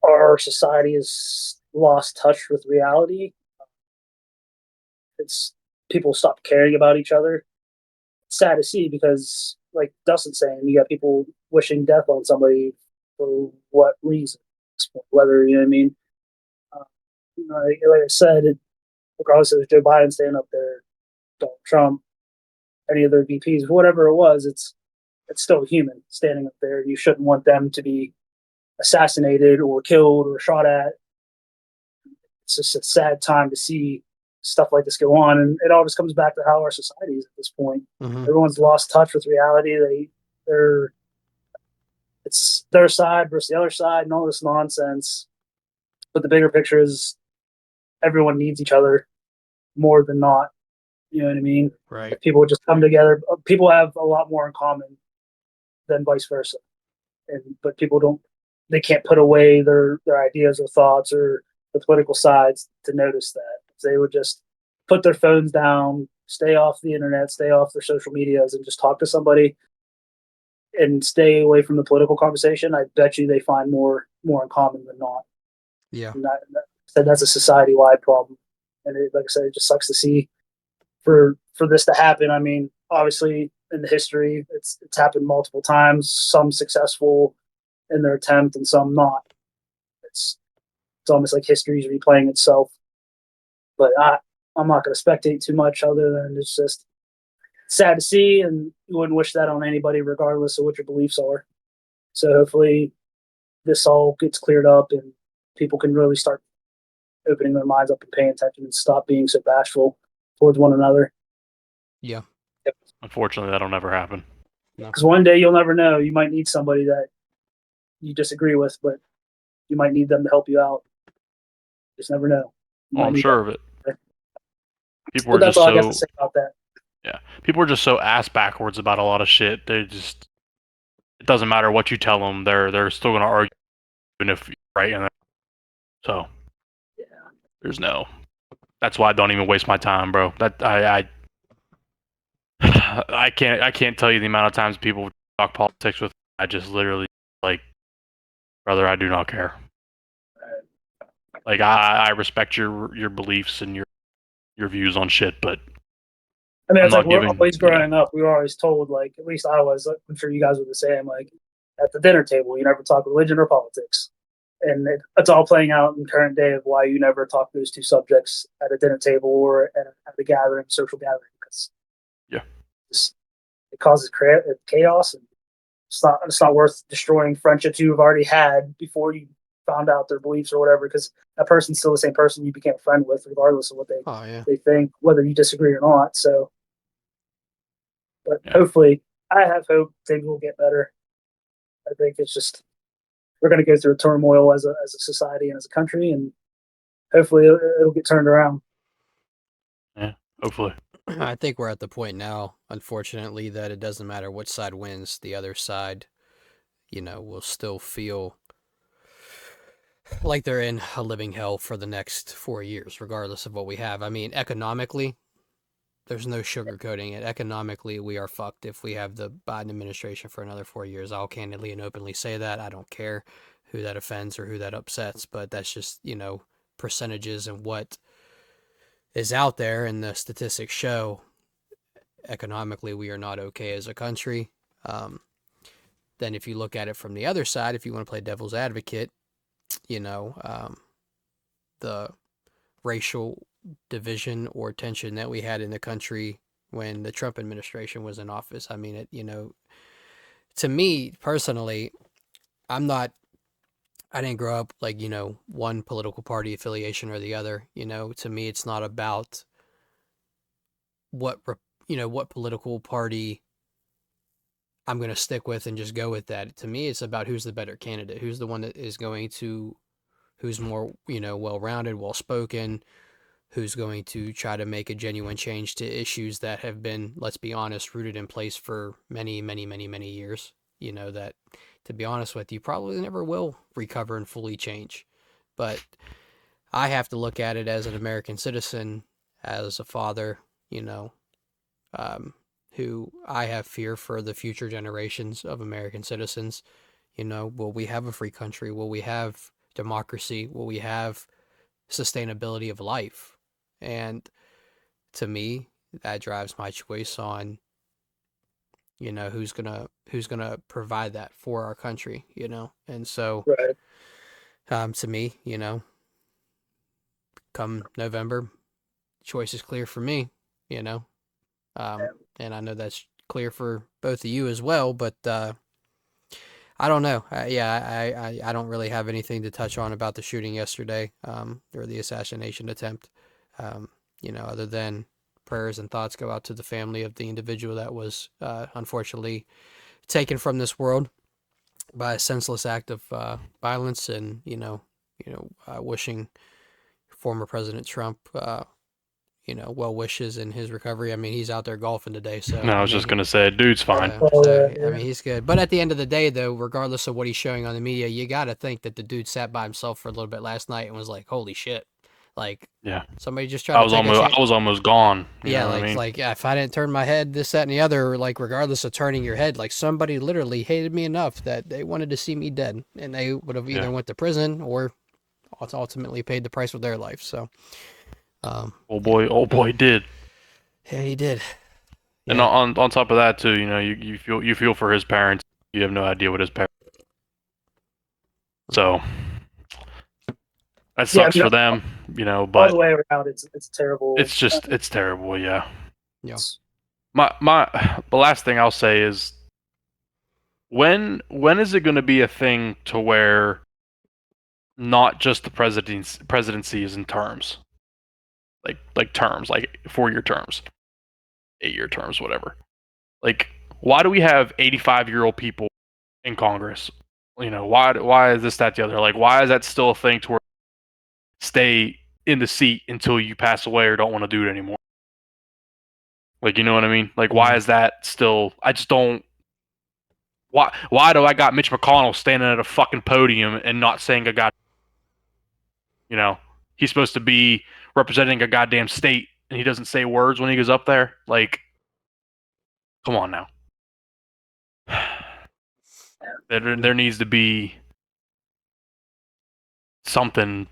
Our society has lost touch with reality. It's people stop caring about each other. It's sad to see because, like Dustin's saying, you got people wishing death on somebody for what reason? Whether you know what I mean. Like I said, regardless of Joe Biden standing up there, Donald Trump, any of their VPs, whatever it was, it's still human standing up there. You shouldn't want them to be assassinated or killed or shot at. It's just a sad time to see stuff like this go on, and it all just comes back to how our society is at this point. Mm-hmm. Everyone's lost touch with reality. It's their side versus the other side, and all this nonsense. But the bigger picture is everyone needs each other more than not. You know what I mean? Right. If people just come together, people have a lot more in common than vice versa. But people don't. They can't put away their ideas or thoughts or the political sides to notice that. If they would just put their phones down, stay off the internet, stay off their social medias, and just talk to somebody and stay away from the political conversation, I bet you they find more in common than not. Yeah. And that's a society-wide problem. And like I said, it just sucks to see for this to happen. I mean, obviously in the history, it's happened multiple times. Some successful in their attempt, and some not. It's almost like history is replaying itself. But I'm not going to spectate too much, other than it's just sad to see, and you wouldn't wish that on anybody, regardless of what your beliefs are. So hopefully, this all gets cleared up, and people can really start opening their minds up and paying attention, and stop being so bashful towards one another. Yeah. Unfortunately, that'll never happen. Because one day you'll never know. You might need somebody that you disagree with, but you might need them to help you out. Just never know. I'm sure of it. People are that's just all I got to say about that. Yeah, people are just so ass backwards about a lot of shit. It doesn't matter what you tell them. They're still gonna argue, even if you're right. And so, yeah, that's why I don't even waste my time, bro. That I can't tell you the amount of times people talk politics with. I just literally like, brother, I do not care. Like, I respect your beliefs and your views on shit, but I mean, it's like we're always growing up. We were always told, like, at least I was. I'm sure you guys were the same. Like, at the dinner table, you never talk religion or politics, and it's all playing out in current day of why you never talk those two subjects at a dinner table or at a gathering, social gathering, because it causes chaos, and it's not worth destroying friendships you've already had before you found out their beliefs or whatever, because that person's still the same person you became a friend with, regardless of what they think, whether you disagree or not. So, but hopefully, I have hope things will get better. I think it's just we're going to go through a turmoil as a society and as a country, and hopefully it'll get turned around. Yeah, hopefully. I think we're at the point now, unfortunately, that it doesn't matter which side wins. The other side, will still feel like they're in a living hell for the next 4 years, regardless of what we have. I mean, economically, there's no sugarcoating it. Economically, we are fucked if we have the Biden administration for another 4 years. I'll candidly and openly say that. I don't care who that offends or who that upsets, but that's just, percentages and what is out there, and the statistics show economically we are not okay as a country. Then if you look at it from the other side, if you want to play devil's advocate, the racial division or tension that we had in the country when the Trump administration was in office. I mean, to me personally, I didn't grow up like, one political party affiliation or the other. To me, it's not about what political party I'm going to stick with and just go with that. To me, it's about who's the better candidate, who's the one that is who's more, well-rounded, well-spoken, who's going to try to make a genuine change to issues that have been, let's be honest, rooted in place for many, many, many, many years. That, to be honest with you, probably never will recover and fully change. But I have to look at it as an American citizen, as a father, who I have fear for the future generations of American citizens. Will we have a free country? Will we have democracy? Will we have sustainability of life? And to me, that drives my choice on, who's gonna provide that for our country, And so, Right. to me, come November, choice is clear for me, and I know that's clear for both of you as well, but I don't know. I don't really have anything to touch on about the shooting yesterday, or the assassination attempt, other than prayers and thoughts go out to the family of the individual that was unfortunately taken from this world by a senseless act of violence, and wishing former President Trump well wishes in his recovery. I mean, he's out there golfing today, so No, I was just gonna say, dude's fine. I mean, he's good. But at the end of the day, though, regardless of what he's showing on the media, you got to think that the dude sat by himself for a little bit last night and was like, "Holy shit!" Like, yeah, somebody just tried to take a chance. I was almost gone. Yeah, if I didn't turn my head, this, that, and the other, like, regardless of turning your head, like, somebody literally hated me enough that they wanted to see me dead, and they would have either went to prison or ultimately paid the price with their life. So, old boy did. Yeah, he did. And Yeah. on top of that too, you feel for his parents. You have no idea what his parents. So that sucks for them, all But the way around, it's terrible. it's terrible. Yeah. Yeah. The last thing I'll say is, when is it going to be a thing to where not just the presidency is in terms, like terms, like 4-year terms, 8-year terms, whatever. Like, why do we have 85-year-old people in Congress? Why is this, that, the other? Like, why is that still a thing to where stay in the seat until you pass away or don't want to do it anymore? Like, you know what I mean? Like, why is that still? I just don't. Why do I got Mitch McConnell standing at a fucking podium and not saying a god? He's supposed to be representing a goddamn state, and he doesn't say words when he goes up there. Like, come on now. There needs to be something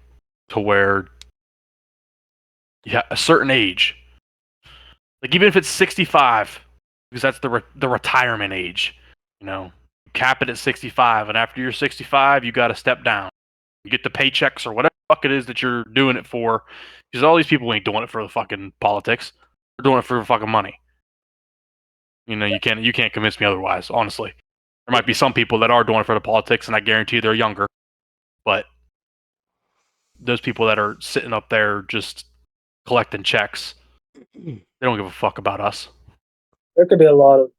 to where a certain age, like even if it's 65, because that's the retirement age, cap it at 65, and after you're 65, you got to step down. You get the paychecks or whatever the fuck it is that you're doing it for, because all these people ain't doing it for the fucking politics. They're doing it for the fucking money. You can't convince me otherwise. Honestly, there might be some people that are doing it for the politics, and I guarantee they're younger, but those people that are sitting up there just collecting checks, they don't give a fuck about us. There could be a lot of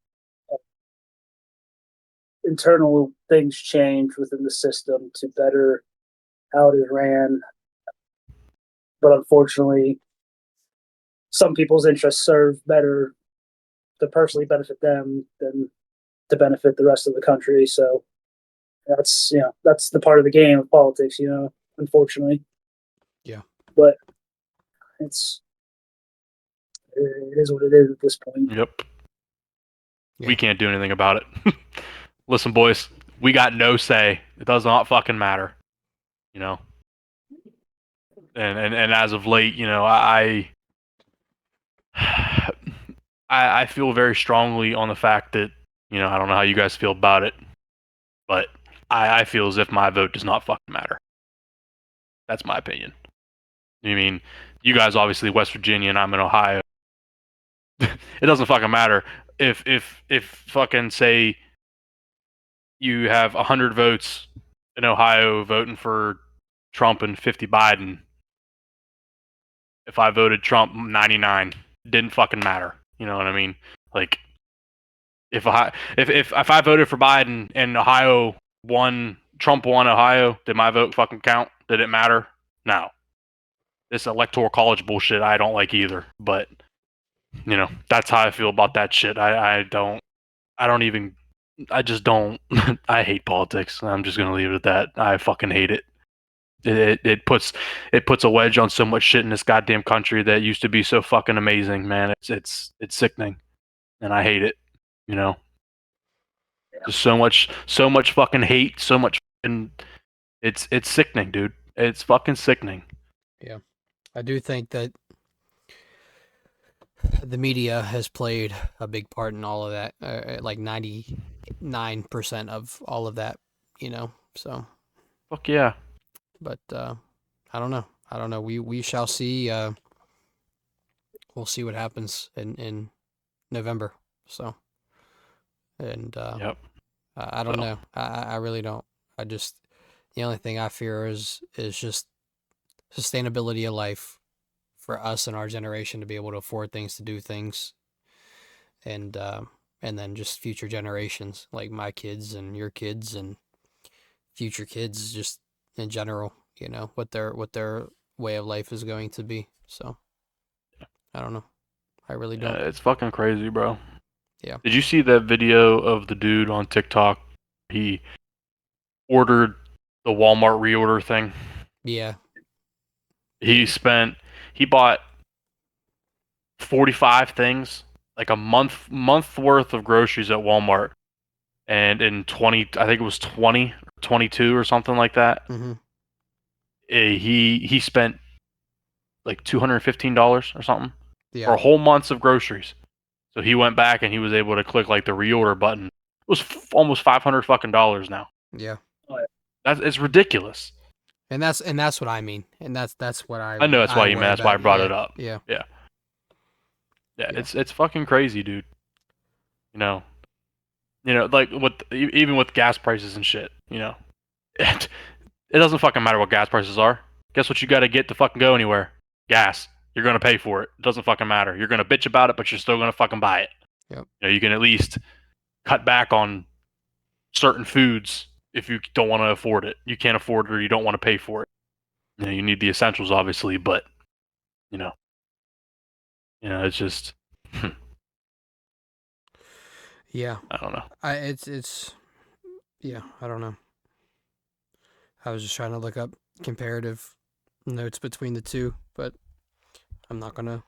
internal things change within the system to better how it is ran, but unfortunately, some people's interests serve better to personally benefit them than to benefit the rest of the country. So that's the part of the game of politics, unfortunately. Yeah. But it is what it is at this point. Yep. Yeah. We can't do anything about it. Listen, boys, we got no say. It does not fucking matter. and as of late, you know, I feel very strongly on the fact that, you know, I don't know how you guys feel about it, but I feel as if my vote does not fucking matter. That's my opinion. I mean, you guys obviously West Virginia and I'm in Ohio. It doesn't fucking matter if fucking say you have 100 votes in Ohio voting for Trump and 50 Biden. If I voted Trump 99, didn't fucking matter. You know what I mean? Like if I voted for Biden and Ohio won, Trump won Ohio, did my vote fucking count? Did it matter? No. This electoral college bullshit I don't like either. But you know, that's how I feel about that shit. I don't even I just don't I hate politics. I'm just gonna leave it at that. I fucking hate it. It puts a wedge on so much shit in this goddamn country that used to be so fucking amazing, man. It's sickening. And I hate it. You know? Just so much fucking hate, so much fucking it's sickening, dude. It's fucking sickening. Yeah. I do think that the media has played a big part in all of that, like 99% of all of that, you know. So, fuck yeah. But I don't know. I don't know. We shall see. We'll see what happens in November. So, and Yep. I don't know. I really don't. I just the only thing I fear is just sustainability of life for us and our generation to be able to afford things, to do things, and then just future generations like my kids and your kids and future kids, just in general. You know what their way of life is going to be. So I don't know. I really don't. It's fucking crazy, bro. Yeah. Did you see that video of the dude on TikTok? He ordered the Walmart reorder thing. Yeah. He bought 45 things, like a month worth of groceries at Walmart, and in 20, I think it was 20 or 22 or something like that. Mm-hmm. He spent like $215 or something for Yeah. a whole month's of groceries. So he went back and he was able to click like the reorder button. It was almost $500 fucking dollars now. Yeah. It's ridiculous. And that's what I mean. And that's what I know that's why you meant. That's why I brought it up. Yeah. Yeah. It's fucking crazy, dude. You know, like even with gas prices and shit. You know, it doesn't fucking matter what gas prices are. Guess what you got to get to fucking go anywhere? Gas. You're gonna pay for it. It doesn't fucking matter. You're gonna bitch about it, but you're still gonna fucking buy it. Yep. You know, you can at least cut back on certain foods if you don't want to afford it. You can't afford it or you don't want to pay for it. You know, you need the essentials, obviously, but you know, it's just. Yeah. I don't know. It's yeah, I don't know. I was just trying to look up comparative notes between the two, but I'm not gonna.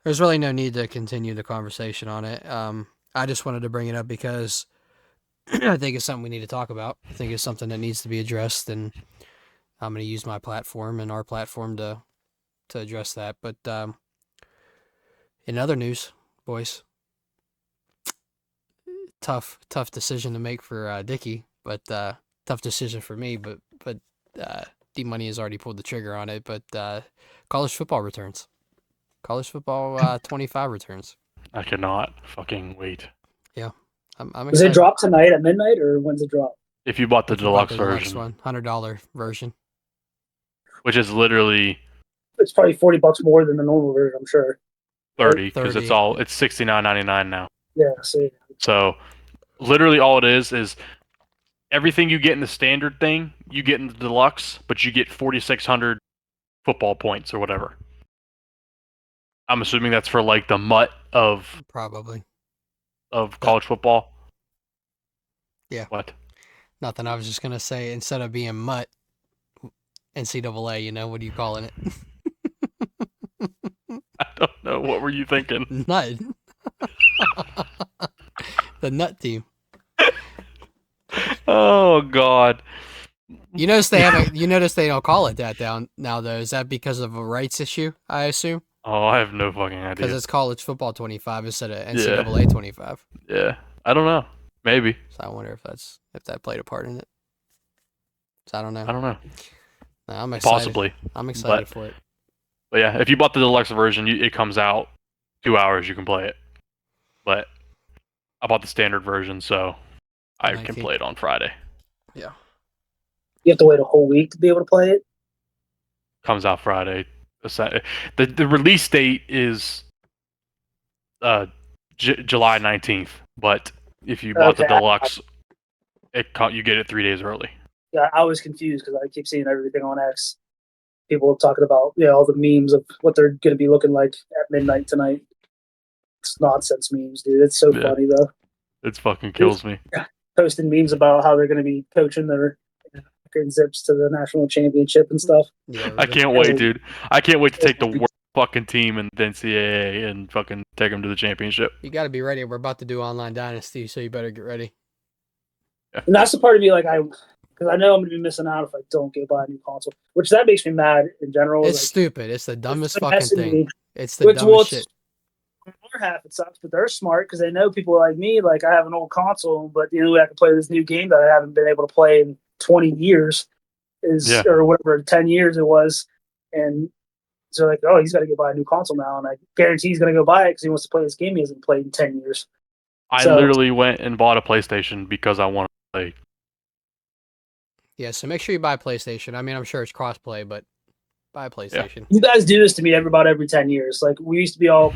There's really no need to continue the conversation on it. I just wanted to bring it up because I think it's something we need to talk about. I think it's something that needs to be addressed, and I'm going to use my platform and our platform to address that. But in other news, boys, tough decision to make for Dickie, but tough decision for me. But D Money has already pulled the trigger on it. But college football returns. College football 25 returns. I cannot fucking wait. Yeah, I'm Does excited. it drop tonight at midnight, or when's it drop? If you bought the deluxe version, one, $100 version, which is literally It's probably $40 more than the normal version, I'm sure. 30 because 30. it's $69.99 now. Yeah, see. So literally all it is everything you get in the standard thing, you get in the deluxe, but you get 4,600 football points or whatever. I'm assuming that's for like the mutt of probably. Of college football. Yeah. What? Nothing. I was just gonna say, instead of being mutt, NCAA. You know, what are you calling it? I don't know. What were you thinking? Nut. The nut team. Oh God. You notice they haven't. You notice they don't call it that down now though. Is that because of a rights issue? I assume. Oh, I have no fucking Because idea. it's college football 25 instead of Yeah. NCAA 25. Yeah, I don't know. Maybe. So I wonder if that played a part in it. So I don't know. I don't know. No, I'm excited. Possibly. I'm excited for it. But yeah, if you bought the deluxe version, it comes out 2 hours. You can play it. But I bought the standard version, so I can 19. play it on Friday. Yeah. You have to wait a whole week to be able to play it. Comes out Friday. The release date is July 19th, but if you bought the deluxe, you get it 3 days early. Yeah, I was confused because I keep seeing everything on X. People talking about all the memes of what they're going to be looking like at midnight tonight. It's nonsense memes, dude. It's so funny though. It fucking kills me. Posting memes about how they're going to be coaching their zips to the national championship and stuff. Yeah, I can't wait, dude. I can't wait to take the worst fucking team in the NCAA and fucking take them to the championship. You got to be ready. We're about to do Online Dynasty, so you better get ready. Yeah. And that's the part of me, because I know I'm going to be missing out if I don't get buy a new console, which that makes me mad in general. It's stupid. It's the dumbest fucking thing. It's the dumbest shit. On the other half, it sucks, but they're smart because they know people like me. Like, I have an old console, but the only way I can play this new game that I haven't been able to play in 20 years or whatever, 10 years it was. And so, like, oh, he's got to go buy a new console now. And I guarantee he's going to go buy it because he wants to play this game he hasn't played in 10 years. I literally went and bought a PlayStation because I want to play. Yeah, so make sure you buy a PlayStation. I mean, I'm sure it's crossplay, but buy a PlayStation. Yeah. You guys do this to me every 10 years. Like, we used to be all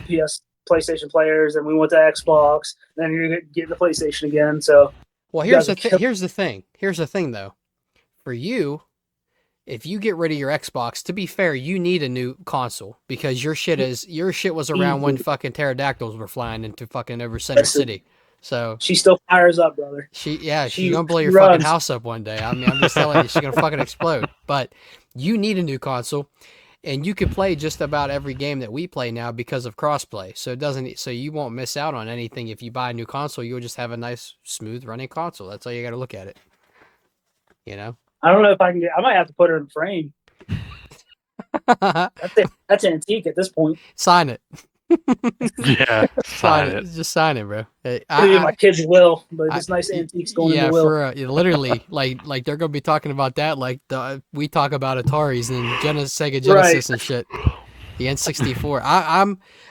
PlayStation players, and we went to Xbox, and then you're getting the PlayStation again. So, well, here's the thing. Here's the thing, though. For you, if you get rid of your Xbox, to be fair, you need a new console because your shit was around when fucking pterodactyls were flying into fucking over Center City. So she still fires up, brother. She's gonna blow your fucking house up one day. I mean, I'm just telling you, she's gonna fucking explode. But you need a new console, and you can play just about every game that we play now because of crossplay. So you won't miss out on anything if you buy a new console. You'll just have a nice, smooth running console. That's how you got to look at it. You know. I don't know if I can I might have to put her in frame. That's antique at this point. Sign it. Yeah, sign it. Just sign it, bro. My kids will, but it's nice antiques going in the will. Literally, like they're gonna be talking about that, like we talk about Ataris and Sega Genesis and shit. The N64.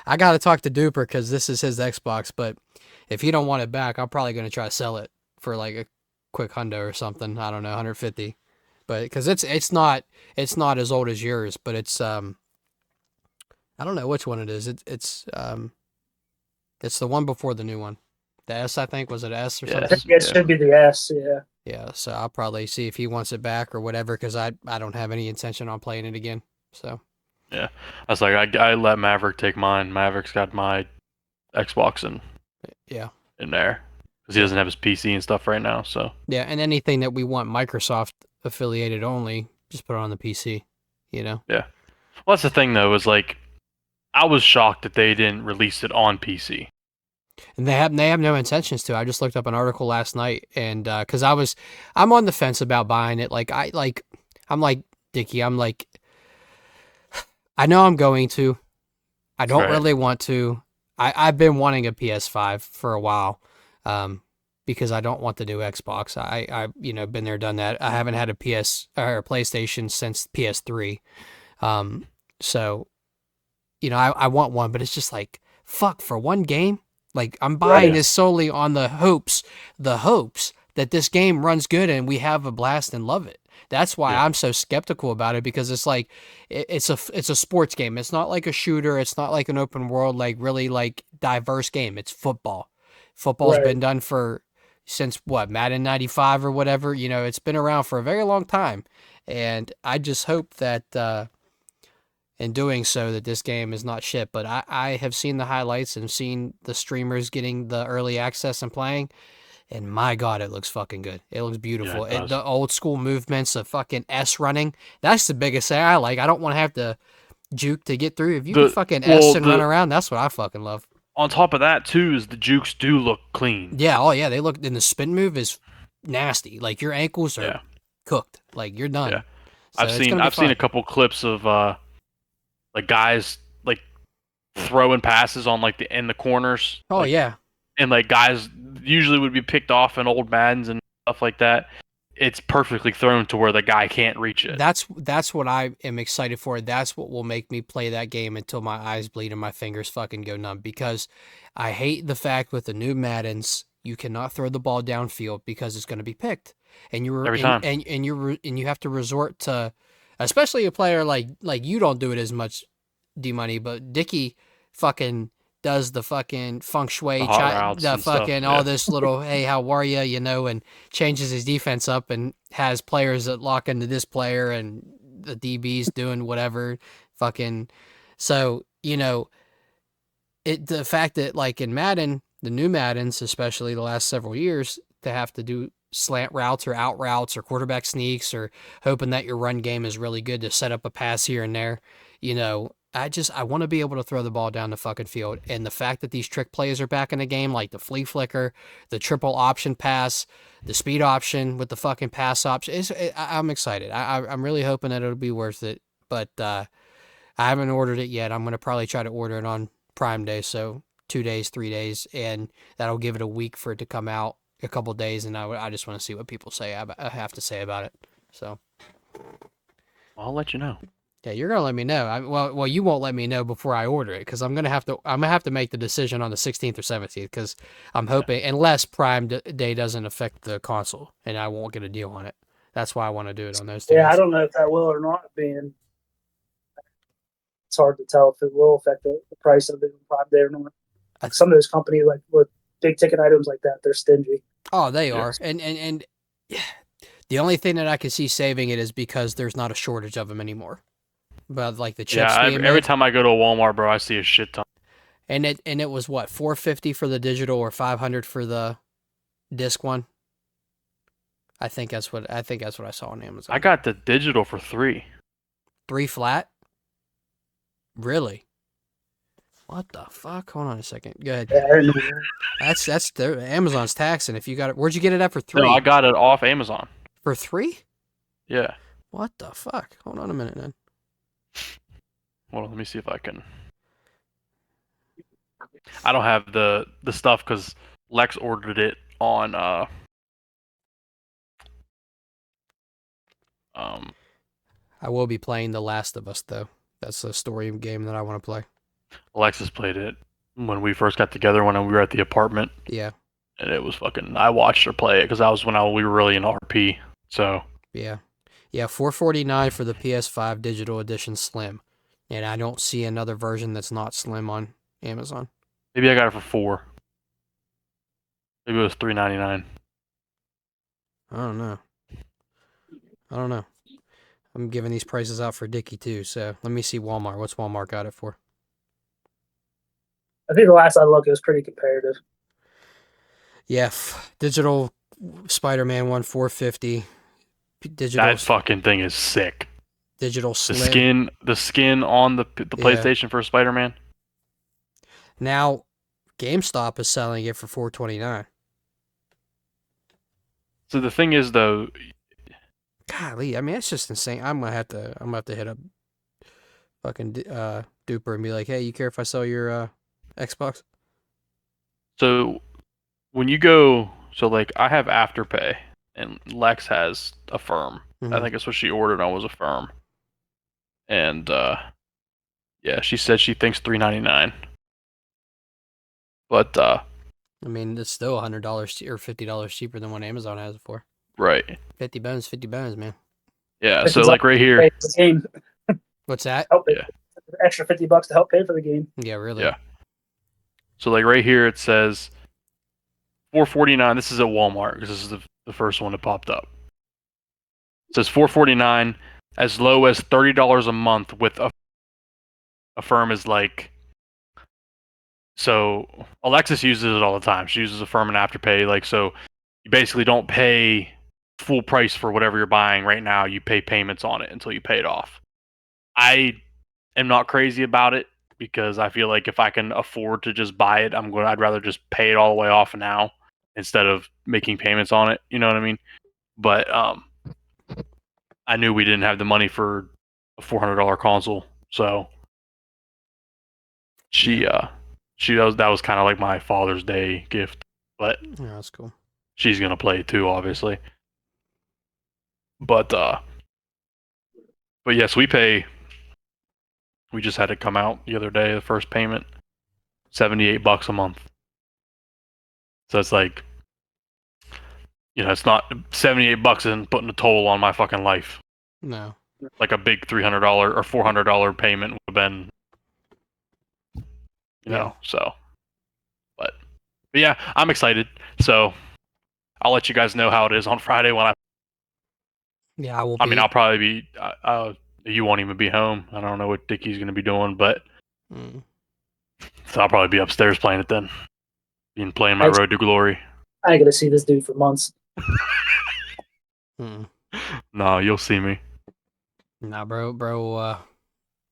I gotta talk to Duper because this is his Xbox, but if he don't want it back, I'm probably gonna try to sell it for like a quick hundo or something. I don't know, 150. But because it's not as old as yours, but it's I don't know which one it is. It's the one before the new one. The S, I think. Was it S or something? It should be the S, yeah. Yeah, so I'll probably see if he wants it back or whatever, because I don't have any intention on playing it again. So. Yeah, I was like, I let Maverick take mine. Maverick's got my Xbox in there because he doesn't have his PC and stuff right now. So. Yeah, and anything that we want Microsoft affiliated only, just put it on the PC. You know. Yeah. Well, that's the thing though. Is like. I was shocked that they didn't release it on PC. And they have no intentions to. I just looked up an article last night, and because I'm on the fence about buying it. I'm like Dickie. I'm like, I know I'm going to. I don't really want to. I've been wanting a PS5 for a while, because I don't want the new Xbox. I been there, done that. I haven't had a PlayStation since PS3, so. I want one, but it's just like, fuck, for one game? Like, I'm buying this solely on the hopes that this game runs good and we have a blast and love it. That's why I'm so skeptical about it, because it's like, it's a sports game. It's not like a shooter. It's not like an open world, like really like diverse game. It's football. Football's been done since Madden 95 or whatever. It's been around for a very long time. And I just hope that, in doing so, that this game is not shit. But I have seen the highlights and seen the streamers getting the early access and playing, and my God, it looks fucking good. It looks beautiful. Yeah, the old school movements of fucking S running, that's the biggest thing I like. I don't want to have to juke to get through. If you can fucking S and run around, that's what I fucking love. On top of that, too, is the jukes do look clean. Yeah, oh yeah, they look, and the spin move is nasty. Like, your ankles are cooked. Like you're done. Yeah. So I've it's seen gonna be fun. a couple clips of like guys like throwing passes on like in the corners. Oh like, yeah. and like guys usually would be picked off in old Maddens and stuff like that. It's perfectly thrown to where the guy can't reach it. That's what I am excited for. That's what will make me play that game until my eyes bleed and my fingers fucking go numb. Because I hate the fact with the new Maddens you cannot throw the ball downfield because it's going to be picked, and Every time. and you have to resort to, especially a player like you don't do it as much, D Money, but Dickie fucking does the fucking feng shui, The hot routes the and stuff, fucking yeah. all this little hey how are you, you know, and changes his defense up and has players that lock into this player and the DBs doing whatever, fucking. So you know, the fact that like in Madden, the new Maddens, especially the last several years, to have to do slant routes or out routes or quarterback sneaks or hoping that your run game is really good to set up a pass here and there, you know, I want to be able to throw the ball down the fucking field. And the fact that these trick plays are back in the game, like the flea flicker, the triple option pass, the speed option with the fucking pass option, I'm excited. I'm really hoping that it'll be worth it. But I haven't ordered it yet. I'm going to probably try to order it on Prime Day, so 2 days, 3 days, and that'll give it a week for it to come out, a couple days, and I just want to see what people I have to say about it. So I'll let you know. yeah, you're gonna let me know. Well, you won't let me know before I order it because I'm gonna have to make the decision on the 16th or 17th because I'm hoping unless Prime Day doesn't affect the console and I won't get a deal on it. That's why I want to do it on those 2 Yeah, I days. don't know if that will or not. Being it's hard to tell if it will affect the price of it on Prime Day or not. Some of those companies, like with big ticket items like that, they're stingy. Oh, they are, Yes. and yeah, the only thing that I can see saving it is because there's not a shortage of them anymore. But like the chips Yeah, being every made, time I go to a Walmart, bro, I see a shit ton. and it was what, $450 for the digital or $500 for the disc one. I think that's what I saw on Amazon. I got the digital for $3. 3 flat. Really? What the fuck? Hold on a second. Go ahead. Yeah, I didn't know that. That's Amazon's taxing. If you got it, where'd you get it at for 3? No, I got it off Amazon. For 3? Yeah. What the fuck? Hold on a minute, then. Well, let me see if I can. I don't have the stuff because Lex ordered it on I will be playing The Last of Us though. That's a story game that I want to play. Alexis played it when we first got together when we were at the apartment, Yeah. and it was fucking. I watched her play it because that was when we were really in RP. So Yeah. Yeah, $449 for the PS5 digital edition slim. And I don't see another version that's not slim on Amazon. maybe I got it for $4. Maybe it was $3.99. I don't know. I'm giving these prices out for Dickie too, so let me see Walmart. What's Walmart got it for? I think the last I looked, it was pretty competitive. Yeah, digital Spider-Man 1 $450. Digital That fucking thing is sick. digital The slim. skin on the PlayStation for Spider-Man. Now, GameStop is selling it for $429. So the thing is, though, Golly, I mean it's just insane. I'm gonna have to hit up fucking Duper and be like, hey, you care if I sell your Xbox? so when you go, so like I have Afterpay and Lex has Affirm. I Mhm. think that's what she ordered on was Affirm. And yeah, she said she thinks $3.99. But I mean, it's still $100 or $50 cheaper than what Amazon has it for. right, 50 bones, man. yeah. This So is like right here, Pay for the game. What's that? Help pay. Yeah. Extra $50 to help pay for the game. Yeah, really. Yeah. So like right here it says $4.49. This is at Walmart because this is the first one that popped up. It says $4.49 as low as $30 a month with Affirm is like. So Alexis uses it all the time. She uses Affirm and Afterpay. Like so, you basically don't pay full price for whatever you're buying right now. You pay payments on it until you pay it off. I am not crazy about it because I feel like if I can afford to just buy it, I'd rather just pay it all the way off now instead of making payments on it. You know what I mean? But I knew we didn't have the money for a $400 console, so that was kind of like my Father's Day gift. But Yeah, that's cool. she's gonna play it too, obviously. But yes, we just had it come out the other day. The first payment, $78 a month. So it's like, it's not $78 isn't putting a toll on my fucking life. No. Like a big $300 or $400 payment would have been, so. But yeah, I'm excited. So I'll let you guys know how it is on Friday when Yeah, I will. I mean, I'll probably be. You won't even be home. I don't know what Dickie's gonna be doing, but so I'll probably be upstairs playing it then, playing my Road to Glory. I ain't gonna see this dude for months. No, you'll see me. Nah, bro.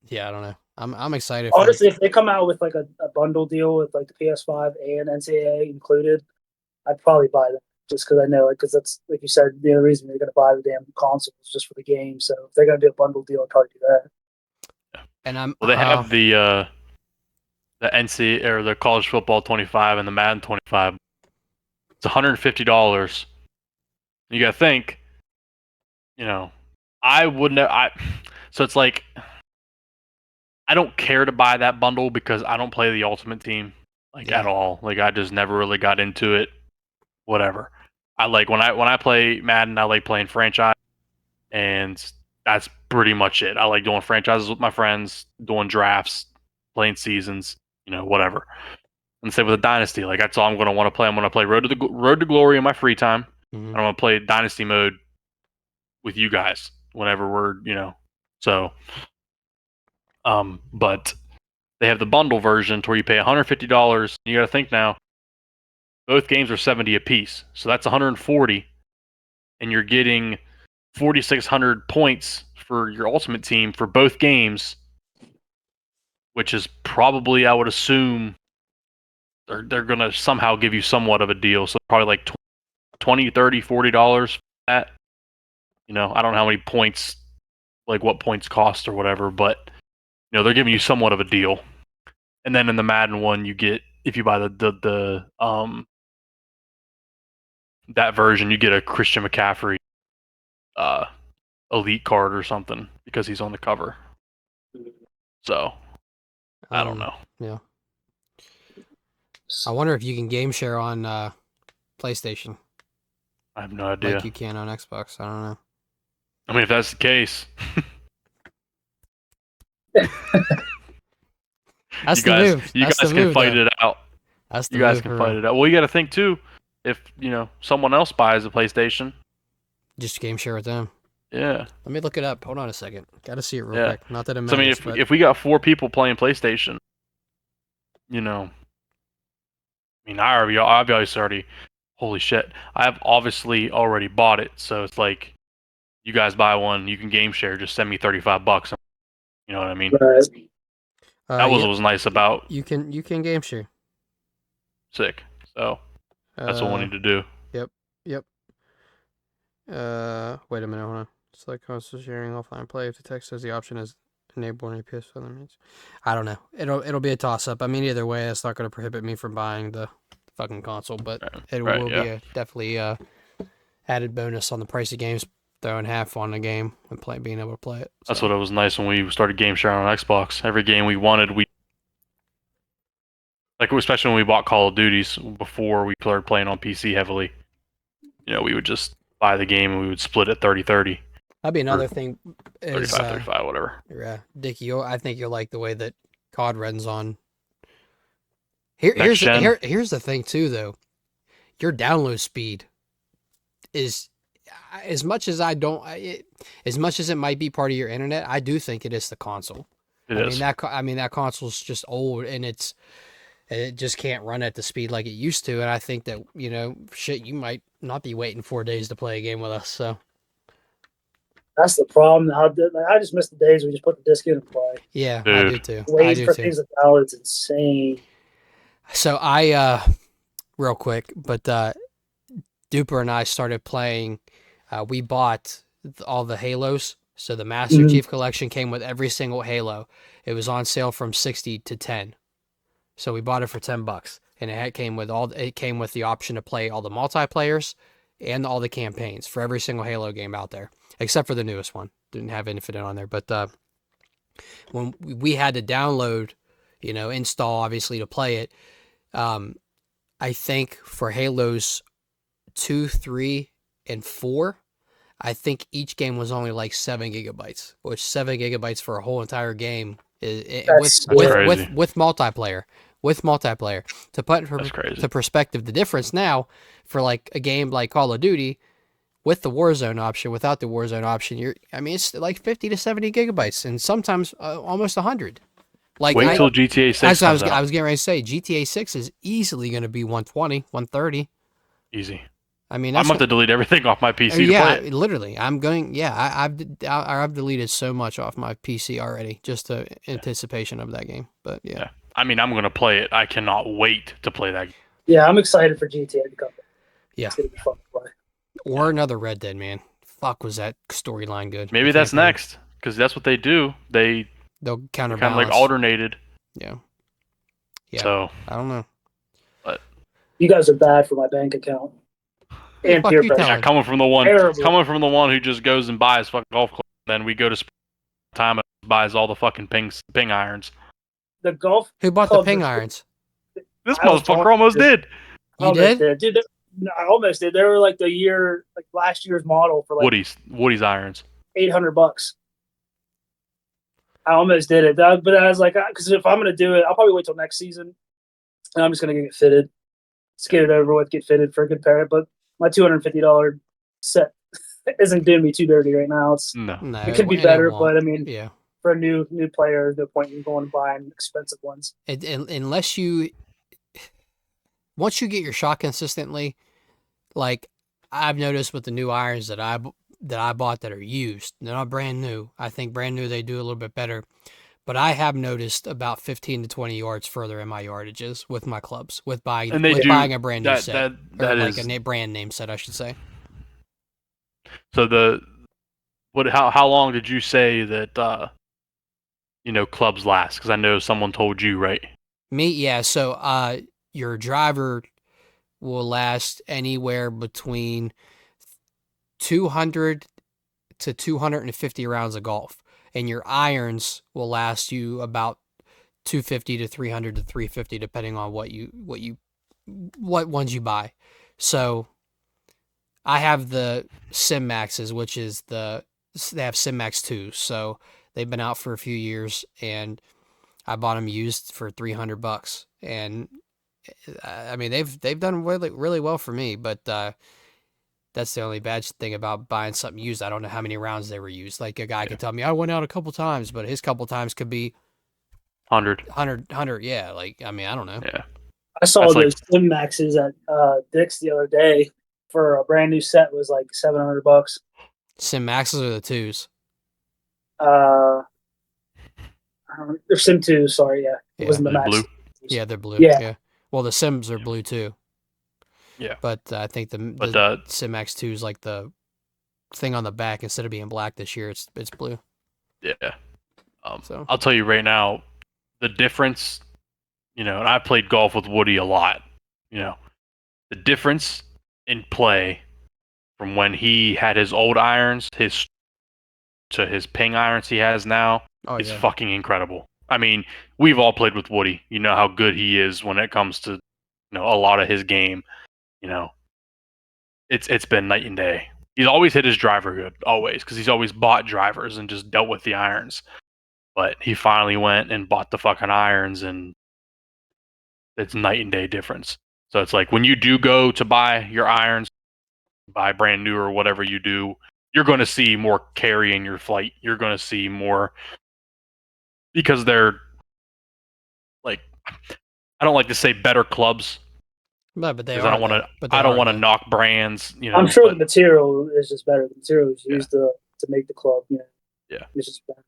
Yeah, I don't know. I'm excited. Honestly, if they come out with like a bundle deal with like the PS5 and NCAA included, I'd probably buy them just because I know it. Because that's like you said, the other reason you're gonna buy the damn console is just for the game. So if they're gonna do a bundle deal, I'd probably do that. And they have the NC or the college football 25 and the Madden 25. It's $150. You gotta think, I wouldn't. So it's like I don't care to buy that bundle because I don't play the Ultimate Team at all. Like I just never really got into it. Whatever. I like when I play Madden, I like playing franchise, and that's pretty much it. I like doing franchises with my friends, doing drafts, playing seasons, whatever. And same with the Dynasty. Like that's all I'm going to want to play. I'm going to play Road to Glory in my free time. And I'm going to play Dynasty mode with you guys whenever we're, so. But they have the bundle version to where you pay $150. You got to think now. Both games are $70 apiece, so that's $140, and you're getting 4,600 points for your Ultimate Team for both games, which is probably, I would assume, they're gonna somehow give you somewhat of a deal. So probably like $20, $30, $40 for that. I don't know how many points, like what points cost or whatever, but they're giving you somewhat of a deal. And then in the Madden one, you get, if you buy the that version, you get a Christian McCaffrey elite card or something because he's on the cover. So I don't know. Yeah. I wonder if you can game share on PlayStation. I have no idea. Like you can on Xbox. I don't know. I mean, if that's the case, that's the move. You guys can fight it out. That's the you guys can fight it out. Well, you got to think too. If someone else buys a PlayStation, just game share with them. Yeah. Let me look it up. Hold on a second. Got to see it real quick. Not that it matters. So, I mean, if we got 4 people playing PlayStation, I've obviously already. Holy shit! I've obviously already bought it. So it's like, you guys buy one, you can game share. Just send me $35. You know what I mean? Right. That was what was nice about. You can game share. Sick. So that's what we need to do. Yep. Wait a minute. Hold on. Select console sharing offline play if the text says the option is enabled on your PS5. Means I don't know. It'll be a toss up. I mean, either way, it's not going to prohibit me from buying the fucking console, but it will be definitely added bonus on the price of games. Throwing half on the game and being able to play it. So. That's what it was nice when we started game sharing on Xbox. Every game we wanted, especially when we bought Call of Duties before we started playing on PC heavily. We would just buy the game and we would split it 30-30. That'd be another thing. Is, 35-35, whatever. Yeah, Dickie, I think you'll like the way that COD runs on. Here's the thing too, though. Your download speed is, as much as as much as it might be part of your internet, I do think it is the console. I mean that console's just old and it just can't run at the speed like it used to. And I think that you might not be waiting 4 days to play a game with us. So that's the problem. I just miss the days we just put the disc in and play. Yeah, dude. I do too. Waiting for things to download, it's insane. So real quick, but Duper and I started playing. We bought all the Halos. So the Master Chief Collection came with every single Halo. It was on sale from 60 to 10. So we bought it for $10, and it came with the option to play all the multiplayers and all the campaigns for every single Halo game out there, except for the newest one. Didn't have Infinite on there, but when we had to download, install obviously to play it. I think for Halos 2, 3, and 4, I think each game was only like 7 gigabytes, which 7 gigabytes for a whole entire game with multiplayer. With multiplayer, to put into perspective, the difference now for like a game like Call of Duty with the Warzone option, without the Warzone option, it's like 50 to 70 gigabytes, and sometimes almost 100. Like wait till GTA 6 comes out. I was getting ready to say GTA 6 is easily going to be 120, 130. Easy. I mean, I'm about to delete everything off my PC. Yeah, to play it. Literally. I'm going. Yeah, I've deleted so much off my PC already, just to anticipation of that game. But yeah. I mean, I'm gonna play it. I cannot wait to play that. Yeah, I'm excited for GTA to come. Yeah, it's gonna be fun to play. Or another Red Dead, man. Fuck, was that storyline good? Maybe that's next, because that's what they do. They'll counterbalance. Kind of like alternated. Yeah. So I don't know. But you guys are bad for my bank account. And peer pressure. Yeah, coming from the one who just goes and buys fucking golf clubs, and then we go to time and buys all the fucking ping irons. The golf. Who bought the ping irons? This motherfucker almost did. You did? Dude, I almost did. They were like last year's model for like Woody's irons. $800. I almost did it, but I was like, because if I'm gonna do it, I'll probably wait till next season, and I'm just gonna get it fitted. Let's get it over with, get fitted for a good pair. But my $250 set isn't doing me too dirty right now. It could be better, but I mean, for a new player, no point in going and buying expensive ones. Unless once you get your shot consistently, like I've noticed with the new irons that I bought that are used, they're not brand new. I think brand new they do a little bit better, but I have noticed about 15 to 20 yards further in my yardages with my clubs with buying a brand new set, a brand name set, I should say. So how long did you say that clubs last? Because I know someone told you, right? Me, yeah. So your driver will last anywhere between 200 to 250 rounds of golf, and your irons will last you about 250 to 300 to 350, depending on what ones you buy. So I have the Sim Maxes, which is they have Sim Max 2, so they've been out for a few years, and I bought them used for $300, and I mean they've done really, really well for me, but that's the only bad thing about buying something used. I don't know how many rounds they were used. Like a guy could tell me I went out a couple times, but his couple times could be 100. Yeah, like I mean I don't know. Yeah, I saw those Sim Maxes at Dick's the other day for a brand new set was like $700. Sim Maxes or the 2s? They're Sim 2s. Sorry, yeah, it wasn't the Max. Blue. Yeah, they're blue. Yeah. Well, the Sims are blue too. Yeah, but I think the Sim Max 2 is like the thing on the back instead of being black this year. It's blue. Yeah. So I'll tell you right now, the difference. And I played golf with Woody a lot. The difference in play from when he had his old irons, to his ping irons he has now is fucking incredible. I mean, we've all played with Woody. You know how good he is when it comes to a lot of his game. It's been night and day. He's always hit his driver good, always, because he's always bought drivers and just dealt with the irons. But he finally went and bought the fucking irons, and it's night and day difference. So it's like when you do go to buy your irons, buy brand new or whatever you do, you're going to see more carry in your flight. You're going to see more, because they're like, I don't like to say better clubs. But they are. I don't want to knock brands. I'm sure the material is just better. The material is used to make the club. Yeah, it's just better.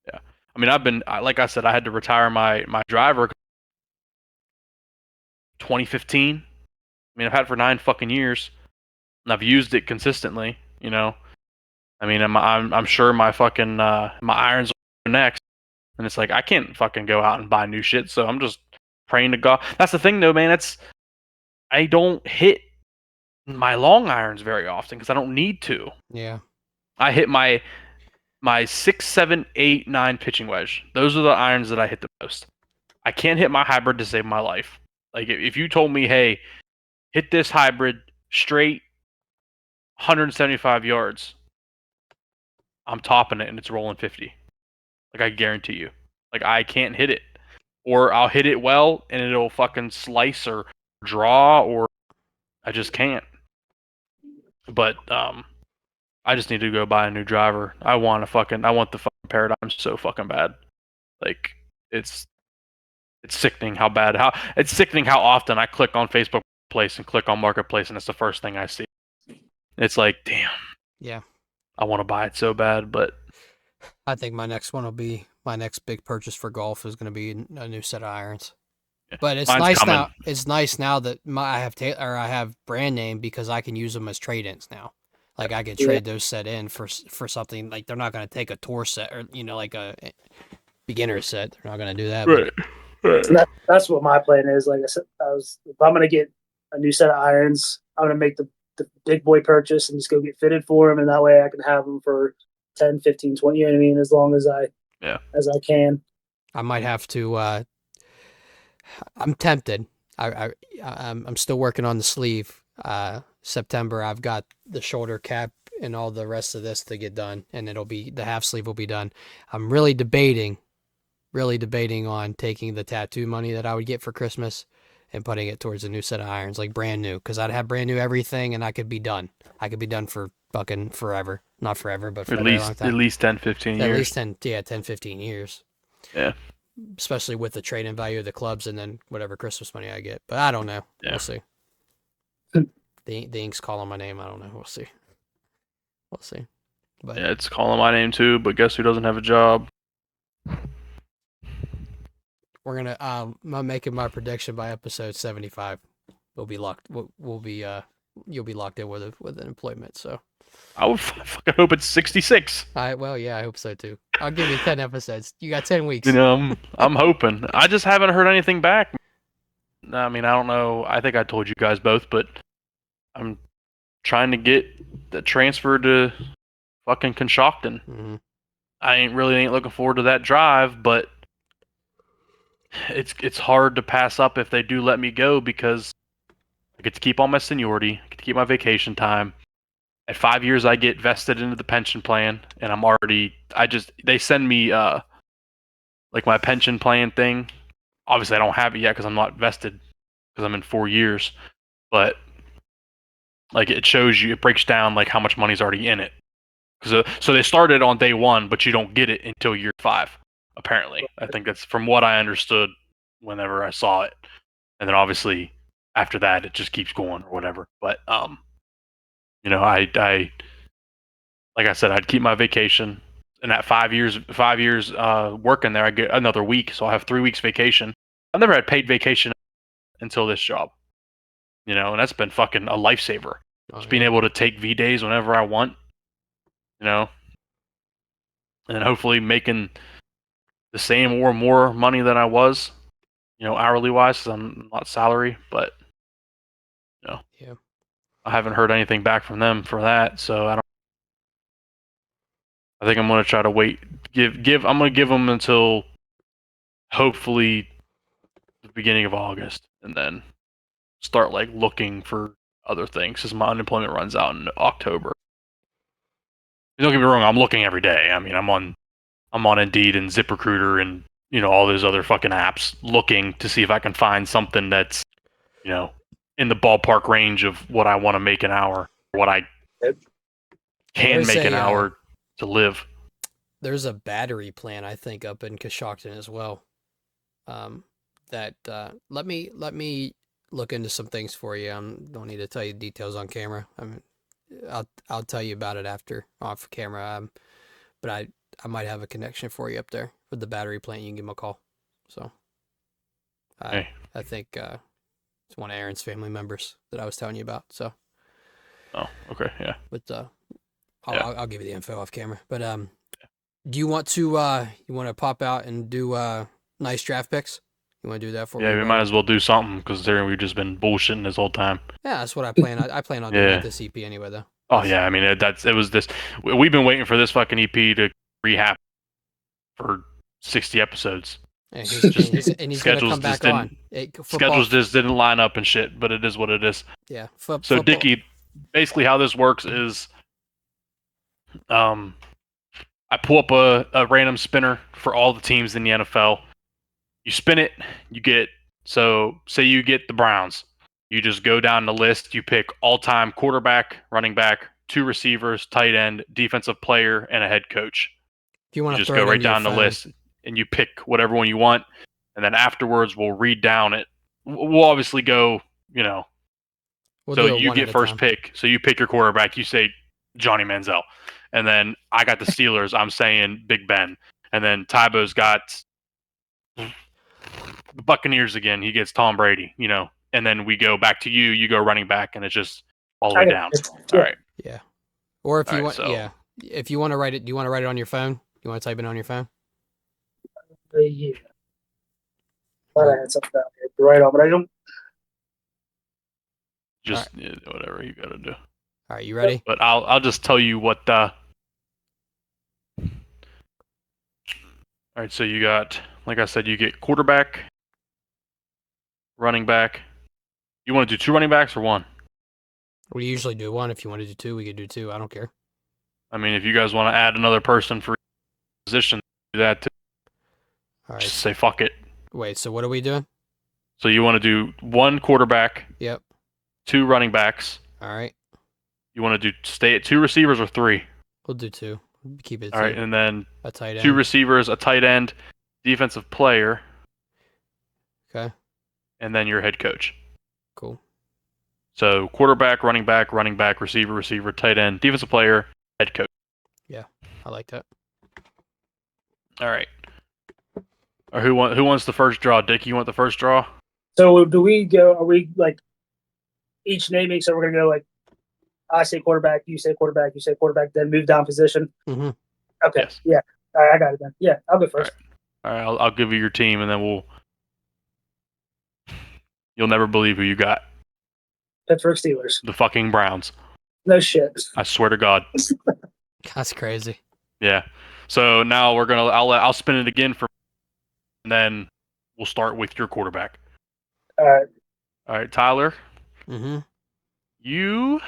Yeah, I mean, like I said, I had to retire my driver 2015. I mean, I've had it for 9 fucking years, and I've used it consistently. And I mean, I'm sure my fucking my irons are next, and it's like I can't fucking go out and buy new shit. So I'm just praying to God. That's the thing, though, man. I don't hit my long irons very often because I don't need to. Yeah. I hit my 6, 7, 8, 9 pitching wedge. Those are the irons that I hit the most. I can't hit my hybrid to save my life. Like if you told me, hey, hit this hybrid straight 175 yards, I'm topping it and it's rolling 50. Like I guarantee you. Like I can't hit it. Or I'll hit it well and it'll fucking slice or draw or I just can't. But I just need to go buy a new driver. I want the fucking paradigm so fucking bad. Like it's sickening it's sickening how often I click on Facebook Marketplace and click on Marketplace and it's the first thing I see. It's like, damn. Yeah. I want to buy it so bad, but I think my next one will be my next big purchase for golf is going to be a new set of irons. yeah. But it's Mine's nice coming. now. It's nice now that I have brand name because I can use them as trade-ins now. Like I can trade those set in for something like they're not going to take a tour set or like a beginner set. They're not going to do that. Right. And that's what my plan is. Like I said, if I'm gonna get a new set of irons, I'm gonna make the big boy purchase and just go get fitted for them, and that way I can have them for 10, 15, 20. You know what I mean? As long as I can. I might have to. I'm tempted. I'm still working on the sleeve. September I've got the shoulder cap and all the rest of this to get done, and the half sleeve will be done. I'm really debating on taking the tattoo money that I would get for Christmas and putting it towards a new set of irons, like brand new, because I'd have brand new everything and I could be done. I could be done for fucking forever. Not forever, but for a very long time. At least 10, 15 years. At least 10, 15 years. Yeah. Especially with the trade-in value of the clubs and then whatever Christmas money I get. But I don't know. Yeah. We'll see. The ink's calling my name. I don't know. We'll see. But yeah, it's calling my name too, but guess who doesn't have a job? we're gonna I'm making my prediction by episode 75. We'll be locked. We'll be you'll be locked in with an employment. So I would fucking hope it's 66. Well, yeah, I hope so too. I'll give you 10 episodes. You got 10 weeks. You know, I'm hoping. I just haven't heard anything back. I mean, I don't know. I think I told you guys both, but I'm trying to get the transfer to fucking Conshohocken. Mm-hmm. I ain't looking forward to that drive, but it's hard to pass up if they do let me go because I get to keep all my seniority, I get to keep my vacation time. At 5 years, I get vested into the pension plan, and they send me like my pension plan thing. Obviously, I don't have it yet because I'm not vested because I'm in 4 years, but like it breaks down like how much money's already in it. So they started on day 1, but you don't get it until year 5. Apparently, I think that's from what I understood whenever I saw it, and then obviously after that it just keeps going or whatever. But you know, I like I said, I'd keep my vacation, and at 5 years working there, I get another week, so I have 3 weeks vacation. I've never had paid vacation until this job, you know, and that's been fucking a lifesaver. Just being able to take V days whenever I want, you know, and then hopefully making the same or more money than I was, you know, hourly wise, because I'm not salary, but you know, Yeah. I haven't heard anything back from them for that, so I think I'm gonna try to wait. I'm gonna give them until hopefully the beginning of August, and then start like looking for other things because my unemployment runs out in October. Don't get me wrong, I'm looking every day. I mean, I'm on Indeed and ZipRecruiter and you know all those other fucking apps looking to see if I can find something that's you know in the ballpark range of what I want to make an hour, or what I can make an hour to live. There's a battery plant I think up in Conshohocken as well. That let me look into some things for you. I don't need to tell you details on camera. I'll tell you about it after off camera. But I might have a connection for you up there with the battery plant. You can give them a call. So Hey. I think it's one of Aaron's family members that I was telling you about. So Oh, okay, yeah. But I'll give you the info off camera. But do you want to pop out and do nice draft picks? You want to do that for me? Yeah, we bro? might as well do something because we've just been bullshitting this whole time. Yeah, that's what I plan. I plan on doing Yeah. with this EP anyway, though. Oh yeah, I mean it was this. We've been waiting for this fucking EP to rehab for 60 episodes. And he's going to Schedules come back just on. Schedules just didn't line up and shit, but it is what it is. Yeah. So football. Dickie, basically how this works is, I pull up a random spinner for all the teams in the NFL. You spin it, you get, so say you get the Browns. You just go down the list, you pick all-time quarterback, running back, 2 receivers, tight end, defensive player, and a head coach. If you want to just go right down the list and you pick whatever one you want, and then afterwards we'll read down it. We'll obviously go, so you get first pick. So you pick your quarterback. You say Johnny Manziel, and then I got the Steelers. I'm saying Big Ben, and then Tybo's got the Buccaneers again. He gets Tom Brady. And then we go back to you. You go running back, and it's just all the way down. All right. Yeah. Or if you All want, right, so- yeah. If you want to write it, do you want to write it on your phone? You want to type it on your phone? Yeah. Thought I had something down here to write on, but I don't. Just whatever you got to do. All right, you ready? But I'll just tell you what. All right, so you got, like I said, you get quarterback, running back. You want to do 2 running backs or 1? We usually do 1. If you want to do 2, we could do 2. I don't care. I mean, if you guys want to add another person for each position, do that too. All right. Just say fuck it. Wait, so what are we doing? So you want to do 1 quarterback, Yep. 2 running backs. All right. You want to stay at 2 receivers or 3? We'll do 2. Keep it. All right, and then a tight end. 2 receivers, a tight end, defensive player. Okay. And then your head coach. Cool. So quarterback, receiver, tight end, defensive player, head coach. Yeah, I like that. All right. Or who wants the first draw? Dick, you want the first draw? So do we go? Are we like each naming? So we're gonna go like I say quarterback, you say quarterback, then move down position. Mm-hmm. Okay. Yes. Yeah. All right, I got it then. Yeah, I'll go first. All right, I'll give you your team, and then you'll never believe who you got. Pittsburgh Steelers. The fucking Browns. No shit. I swear to God. That's crazy. Yeah. So now I'll spin it again and then we'll start with your quarterback. All right. All right, Tyler. Mm-hmm. You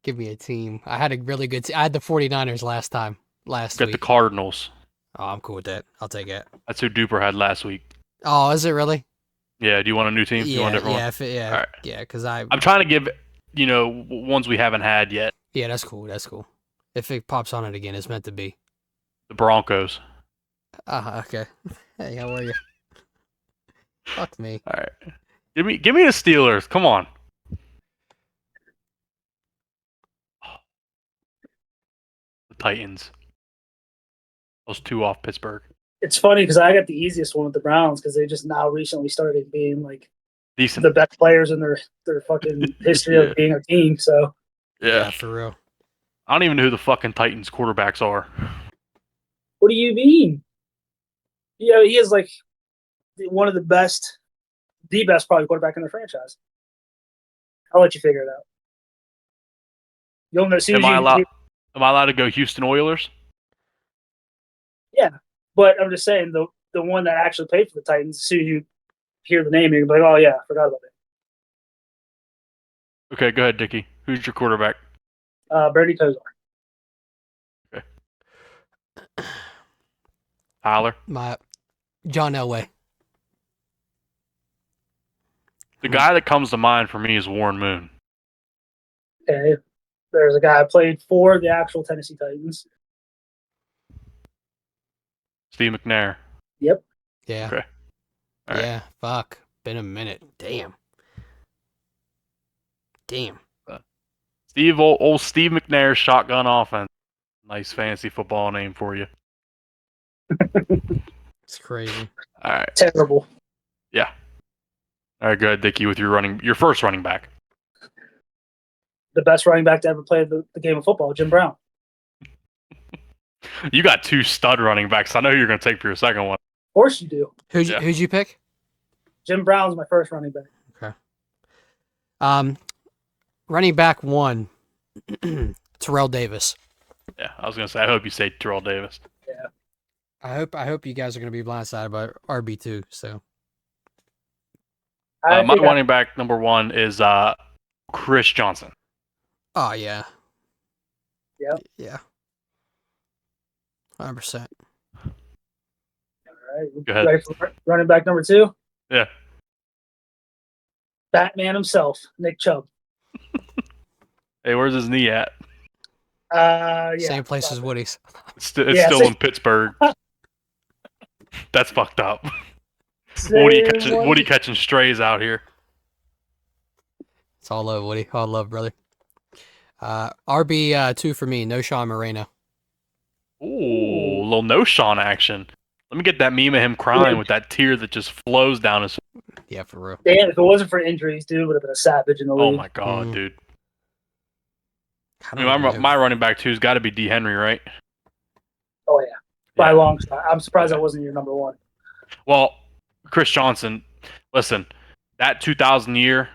Give me a team. I had a really good I had the 49ers last got week. the Cardinals. Oh, I'm cool with that. I'll take it. That's who Duper had last week. Oh, is it really? Yeah. Do you want a new team? You want a different one? Yeah, All right. yeah. Because I'm trying to give ones we haven't had yet. Yeah, that's cool. That's cool. If it pops on it again, it's meant to be. The Broncos. Okay. Hey, how are you? Fuck me. All right. Give me the Steelers. Come on. The Titans. Those 2 off Pittsburgh. It's funny because I got the easiest one with the Browns because they just now recently started being like Decent. the best players in their fucking history of being a team. So Yeah. For real. I don't even know who the fucking Titans quarterbacks are. what do you mean? Yeah, he is like one of the best probably quarterback in the franchise. I'll let you figure it out. You'll know as soon Am as I you. allowed to go Houston Oilers? Yeah, but I'm just saying the one that actually played for the Titans. As soon as you hear the name, you're like, oh yeah, I forgot about it. Okay, go ahead, Dickie. Who's your quarterback? Brady Kosar. Tyler. My John Elway. The guy that comes to mind for me is Warren Moon. Okay, there's a guy I played for the actual Tennessee Titans. Steve McNair. Yep. Yeah. Okay. All right. Yeah. Fuck. Been a minute. Damn. Old Steve McNair, shotgun offense. Nice fantasy football name for you. It's crazy. All right. Terrible. Yeah. All right, go ahead, Dickie, with your first running back. The best running back to ever play the game of football, Jim Brown. You got 2 stud running backs. I know who you're going to take for your second one. Of course you do. Yeah. Who'd you pick? Jim Brown's my first running back. Okay. Running back 1, Terrell Davis. Yeah, I was going to say, I hope you say Terrell Davis. Yeah. I hope you guys are going to be blindsided by RB2. So I My think running back number 1 is Chris Johnson. oh yeah. Yep. Yeah. 100%. All right. Go ahead. Ready for running back number 2? Yeah. Batman himself, Nick Chubb. Hey, where's his knee at? Yeah. Same place as Woody's. It's Yeah, still same- in Pittsburgh. That's fucked up. Same one. Woody catching strays out here. It's all love, Woody. All love, brother. RB2 for me, no Sean Moreno. Ooh, a little no Sean action. Let me get that meme of him crying with that tear that just flows down his. Yeah, for real. Damn, if it wasn't for injuries, dude would have been a savage in the Oh league. my god, Mm. dude. I I don't mean, even know. my running back 2's got to be D. Henry, right? Oh yeah, by a Yeah. long shot. I'm surprised Yeah. that wasn't your number 1. Well, Chris Johnson. Listen, that 2000 year,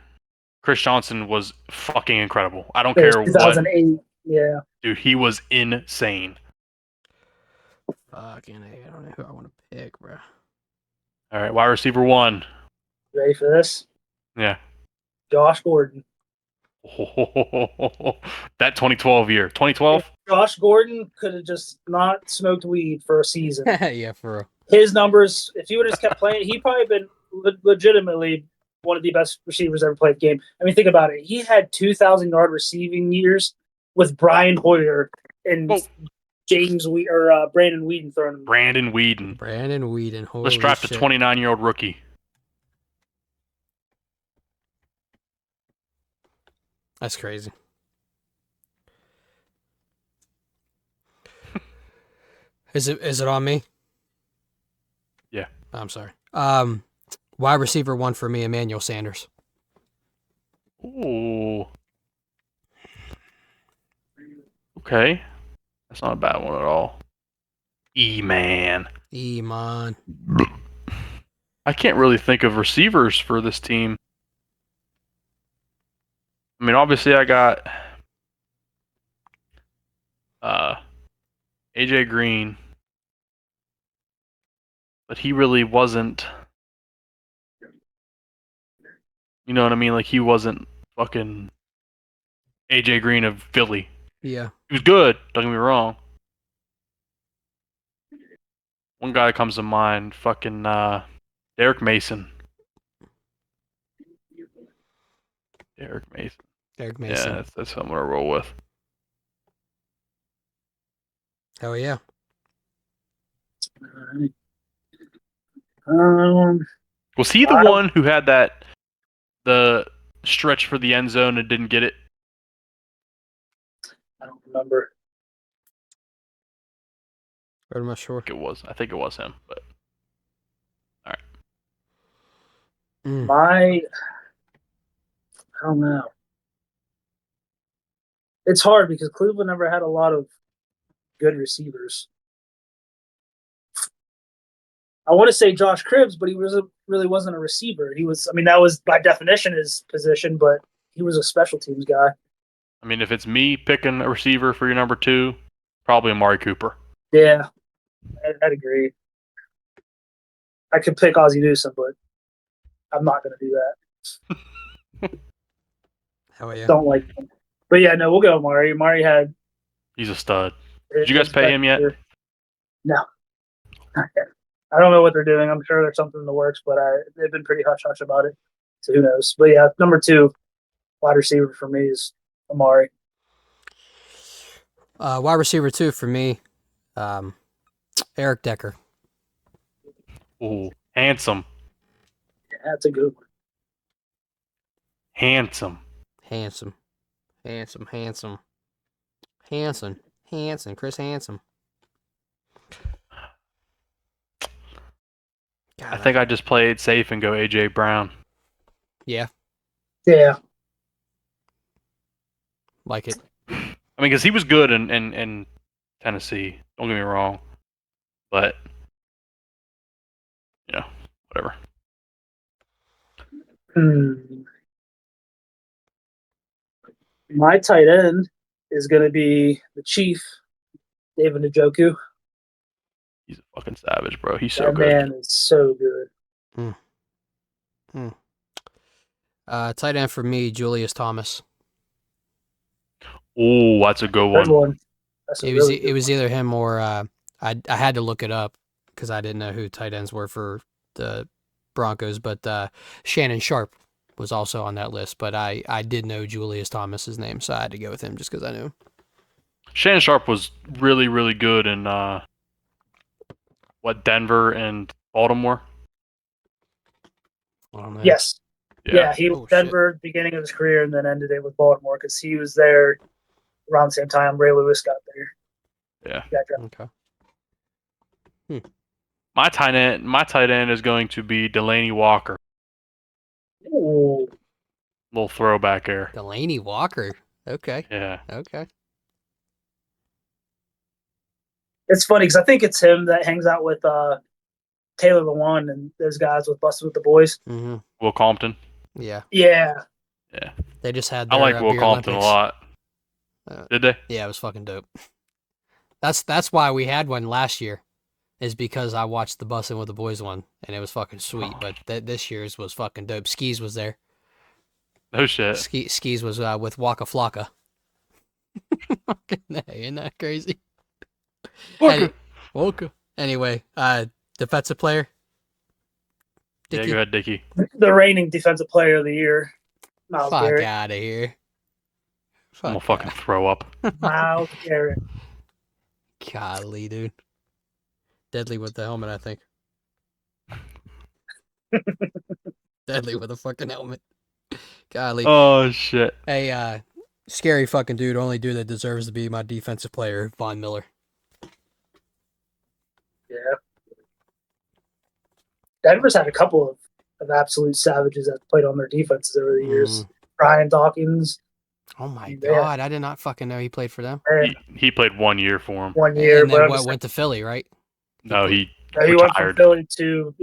Chris Johnson was fucking incredible. I don't It was care what, 2008. Yeah. dude. He was insane. Fucking A, I don't know who I want to pick, bro. All right, wide receiver 1. Ready for this? Yeah. Josh Gordon. That 2012 year. 2012? Josh Gordon could have just not smoked weed for a season. Yeah, for real. His numbers, if he would have just kept playing, he'd probably been legitimately one of the best receivers ever played the game. I mean, think about it. He had 2,000-yard receiving years with Brian Hoyer and Whoa. Brandon Whedon throwing him. Brandon Whedon. Brandon Whedon. Holy Let's draft shit. a 29-year-old rookie. That's crazy. Is it on me? Yeah. I'm sorry. Wide receiver 1 for me, Emmanuel Sanders. Ooh. Okay. That's not a bad one at all. E-man. E-man. I can't really think of receivers for this team. I mean, obviously I got AJ Green, but he really wasn't. You know what I mean? Like, he wasn't fucking AJ Green of Philly. Yeah. He was good, don't get me wrong. One guy that comes to mind, fucking Derek Mason. Derek Mason. Derek Mason. Yeah, that's what I'm gonna roll with. Hell yeah. Was he the one who had the stretch for the end zone and didn't get it? I don't remember. I'm not sure. I think it was him, but I don't know. It's hard because Cleveland never had a lot of good receivers. I want to say Josh Cribbs, but he really wasn't a receiver. He was. I mean, that was by definition his position, but he was a special teams guy. I mean, if it's me picking a receiver for your number 2, probably Amari Cooper. Yeah, I'd agree. I could pick Ozzie Newsome, but I'm not going to do that. Hell yeah. Don't like him. But yeah, no, we'll go Amari. Amari had. He's a stud. Did you guys pay him yet? No. I don't know what they're doing. I'm sure there's something in the works, but they've been pretty hush hush about it. So who knows? But yeah, number 2 wide receiver for me is Amari. Wide receiver 2 for me, Eric Decker. Ooh, handsome. Yeah, that's a good one. Handsome. Handsome. Chris Handsome. God, I think I just play it safe and go AJ Brown. Yeah, Yeah. like it. I mean, because he was good in Tennessee. Don't get me wrong, but whatever. My tight end is going to be the Chief, David Njoku. He's a fucking savage, bro. He's so That good. man is so good. Tight end for me, Julius Thomas. Oh, that's a good Good one. one. That's a It really good was one. either him or I had to look it up because I didn't know who tight ends were for the Broncos, but Shannon Sharp was also on that list, but I did know Julius Thomas's name, so I had to go with him just because I knew him. Shannon Sharp was really, really good in Denver and Baltimore. I don't know. Yes. Yeah, he was Oh, Denver beginning of his career and then ended it with Baltimore because he was there around the same time Ray Lewis got there. Yeah. Okay. My tight end is going to be Delaney Walker. Ooh. Little throwback there. Delaney Walker. Okay. Yeah. Okay. It's funny because I think it's him that hangs out with Taylor Lewan and those guys with Busted with the Boys. Mm-hmm. Will Compton. Yeah. Yeah. Yeah. They just had I their like Will beer Compton Olympics. a lot. Did they? Yeah, it was fucking dope. That's why we had one last year, is because I watched the Bussin' with the Boys one, and it was fucking sweet. But this year's was fucking dope. Skis was there. No shit. Skis was with Waka Flocka. Isn't that crazy? Waka. Anyway, defensive player. Dickie. Yeah, go ahead, Dickie. The reigning defensive player of the year, Myles Fuck Garrett. out of here. I'm gonna fucking throw up. Myles Garrett. Golly, dude. Deadly with the helmet, I think. Deadly with a fucking helmet. Golly. Oh shit. Hey, scary fucking dude. Only dude that deserves to be my defensive player, Von Miller. Yeah. Denver's had a couple of absolute savages that played on their defenses over the years. Brian Dawkins. Oh my god, I did not fucking know he played for them. He played 1 year for him. 1 year. And then went to Philly, right? No, he went from Philly to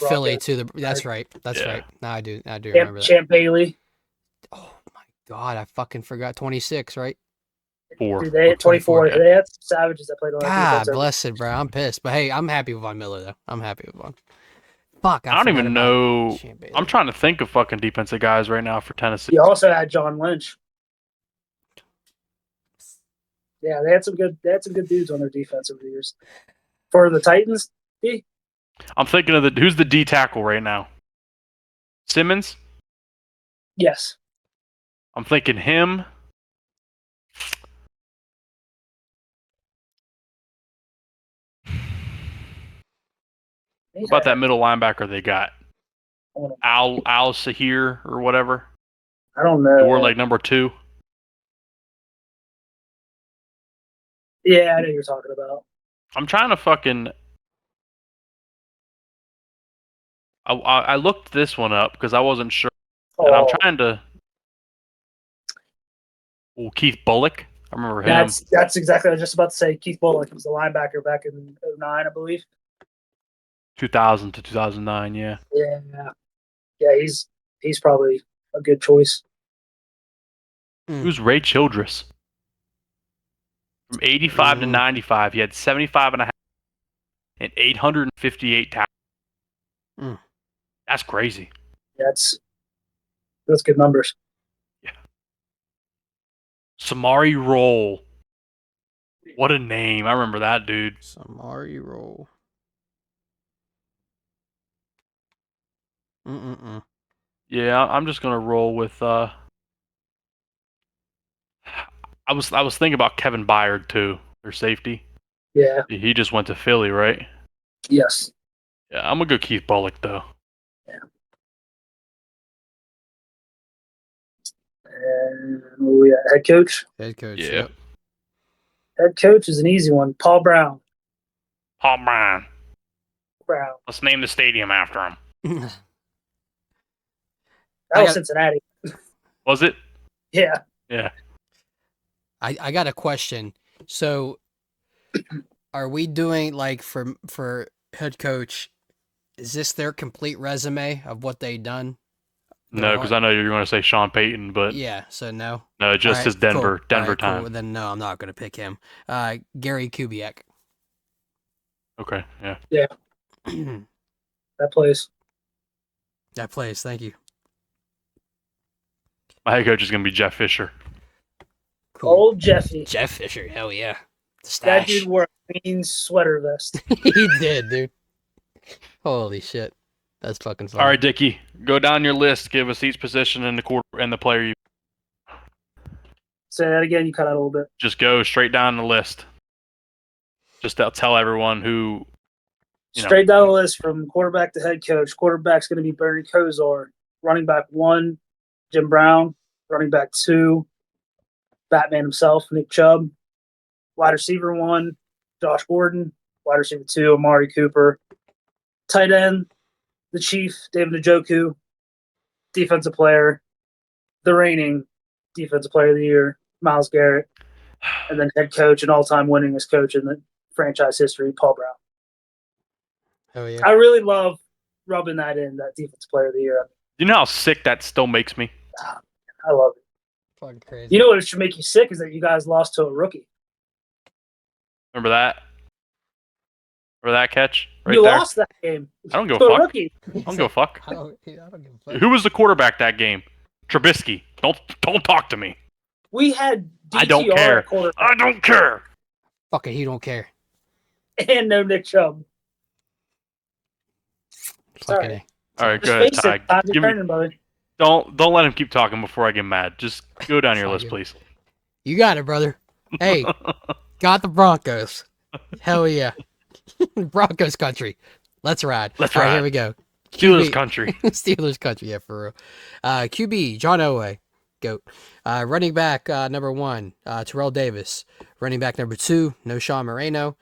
Philly to the. That's right. That's right. Now I do remember that. Champ Bailey. Oh my god, I fucking forgot. 26, right? 4. Dude, they had 24. They had some savages that played on God defense. blessed, bro. I'm pissed, but hey, I'm happy with Von Miller though. I'm happy with Von. Fuck, I don't even know. I'm trying to think of fucking defensive guys right now for Tennessee. You also had John Lynch. Yeah, they had some good dudes on their defense over the years. For the Titans, I'm thinking of who's the D tackle right now? Simmons? Yes. I'm thinking him. What about that middle linebacker they got? Al Sahir or whatever? I don't know. They were like number 2. Yeah, I know you're talking about. I'm trying to fucking. I looked this one up because I wasn't sure, and I'm trying to. Oh, Keith Bullock. I remember him. That's exactly what I was just about to say. Keith Bullock was the linebacker back in 2009, I believe. 2000 to 2009, yeah. Yeah, he's probably a good choice. Who's Ray Childress? From 85 to 95, he had 75 and a half and 858 tackles. That's crazy. That's good numbers. Yeah. Samari Roll. What a name. I remember that dude. Samari Roll. Yeah, I'm just gonna roll with I was thinking about Kevin Byard too, their safety. Yeah. He just went to Philly, right? Yes. Yeah, I'm gonna go Keith Bullock though. Yeah. And head coach. Head coach. Yeah. Yep. Head coach is an easy one. Paul Brown. Paul Brown. Brown. Let's name the stadium after him. That was Cincinnati. Was it? Yeah. Yeah. I got a question. So Are we doing like for head coach? Is this their complete resume of what they done? No, because I know you're going to say Sean Payton, but Yeah. So no. no, just his Denver Cool. All right, time. Cool. Then no, I'm not gonna pick him. Gary Kubiak. Okay, yeah. That plays. That plays. Thank you. My head coach is going to be Jeff Fisher. Cool. Old Jeffy. Jeff Fisher. Hell yeah. The That stash. dude wore a green sweater vest. He did, dude. Holy shit. That's fucking funny. All right, Dickie, go down your list. Give us each position and the quarter and the player you. Say that again. You cut out a little bit. Just go straight down the list. Just tell everyone who. Straight down the list from quarterback to head coach. Quarterback's going to be Bernie Kosar. Running back 1, Jim Brown. Running back 2, Batman himself, Nick Chubb. Wide receiver 1, Josh Gordon. Wide receiver 2, Amari Cooper. Tight end, the Chief, David Njoku. Defensive player, the reigning defensive player of the year, Myles Garrett. And then head coach and all-time winningest coach in the franchise history, Paul Brown. Oh yeah. I really love rubbing that in, that defensive player of the year. You know how sick that still makes me? I love it. Fucking crazy. You know what should make you sick is that you guys lost to a rookie. Remember that? Remember that catch? Right You there? lost that game. I don't give to a a fuck. rookie. I don't give a fuck. I don't give a fuck. Who was the quarterback that game? Trubisky. Don't talk to me. We had DTR I don't care. at quarterback I don't care. Fuck it, he don't care. and no Nick Chubb. Fucking Sorry. A. All right, Just go ahead, face Ty. it. Time's Give me, turning, brother. don't let him keep talking before I get mad. Just go down your It's all list, good. please. You got it, brother. Hey, got the Broncos. Hell yeah. Broncos country. Let's ride. Let's All right, ride. here we go. Steelers QB country. Steelers country, yeah, for real. QB, John Elway, GOAT. Running back number 1, Terrell Davis. Running back number 2, No Sean Moreno.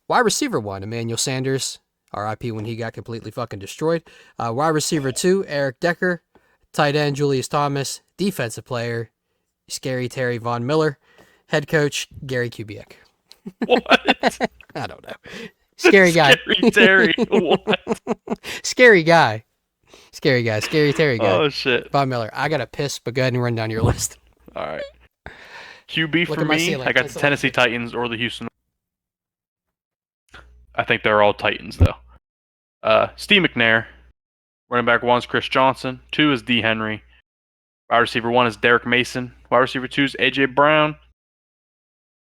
Wide receiver 1, Emmanuel Sanders. RIP when he got completely fucking destroyed. Wide receiver 2, Eric Decker. Tight end, Julius Thomas. Defensive player, Scary Terry Von Miller. Head coach, Gary Kubiak. What? I don't know. Scary guy. Scary Terry. What? Scary guy. Scary guy. Scary Terry guy. Oh shit. Von Miller. I got to piss, but go ahead and run down your list. All right. QB Look for at my me, ceiling. I got It's the a Tennessee little Titans or the Houston. I think they're all Titans though. Steve McNair. Running back 1 is Chris Johnson. 2 is D. Henry. Wide receiver 1 is Derek Mason. Wide receiver 2 is AJ Brown.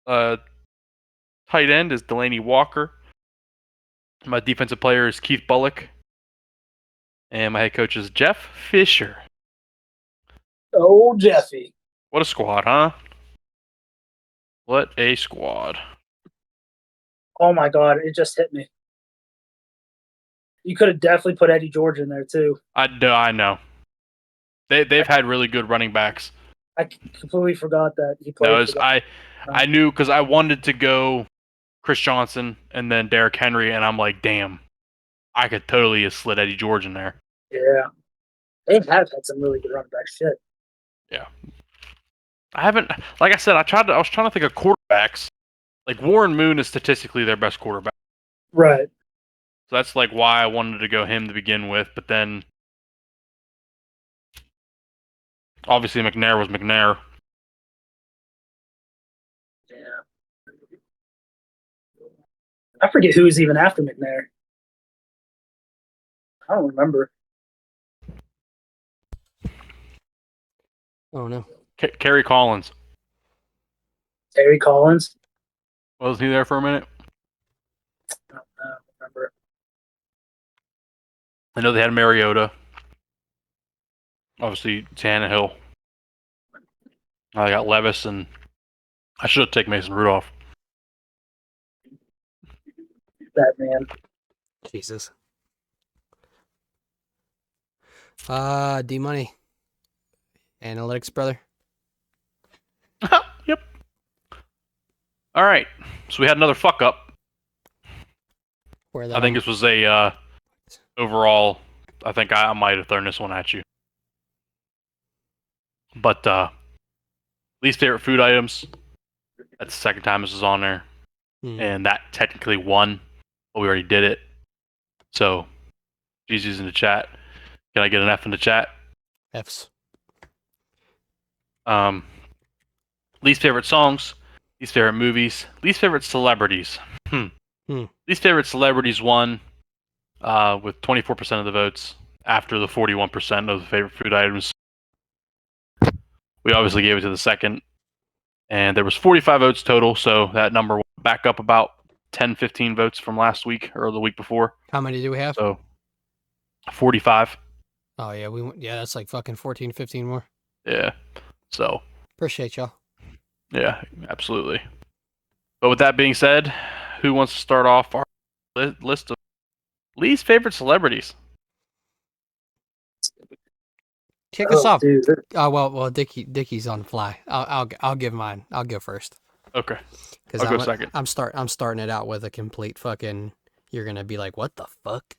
Tight end is Delaney Walker. My defensive player is Keith Bullock. And my head coach is Jeff Fisher. Oh, Jeffy. What a squad, huh? What a squad. Oh, my God. It just hit me. You could have definitely put Eddie George in there, too. I know. They've had really good running backs. I completely forgot that he played. No, for them. I knew because I wanted to go Chris Johnson and then Derrick Henry, and I'm like, damn, I could totally have slid Eddie George in there. Yeah. They have had some really good running back shit. Yeah. I haven't, like I said, I was trying to think of quarterbacks. Like Warren Moon is statistically their best quarterback. Right. So that's like why I wanted to go him to begin with, but then obviously McNair was McNair. Yeah. I forget who was even after McNair. I don't remember. Oh, no. Kerry Collins. Terry Collins. Was he there for a minute? I don't remember. I know they had Mariota. Obviously, Tannehill. I got Levis, and I should have taken Mason Rudolph. That man. Jesus. D Money. Analytics, brother. Yep. All right. So we had another fuck up. Where I think this was a overall. I think I might have thrown this one at you. But least favorite food items. That's the second time this is on there. and that technically won, but we already did it. So, GG's in the chat. Can I get an F in the chat? F's. Least favorite songs, least favorite movies, least favorite celebrities. Least favorite celebrities won with 24% of the votes after the 41% of the favorite food items. We obviously gave it to the second, and there was 45 votes total, so that number went back up about 10, 15 votes from last week or the week before. How many do we have? So 45. Oh yeah, that's like fucking 14, 15 more. Yeah. So appreciate y'all. Yeah, absolutely. But with that being said, who wants to start off our list of least favorite celebrities? Kick us off. Dude. Oh well, Dickie's on the fly. I'll give mine. I'll go first. Okay. Because I'll go second. I'm starting it out with a complete fucking. You're gonna be like, what the fuck?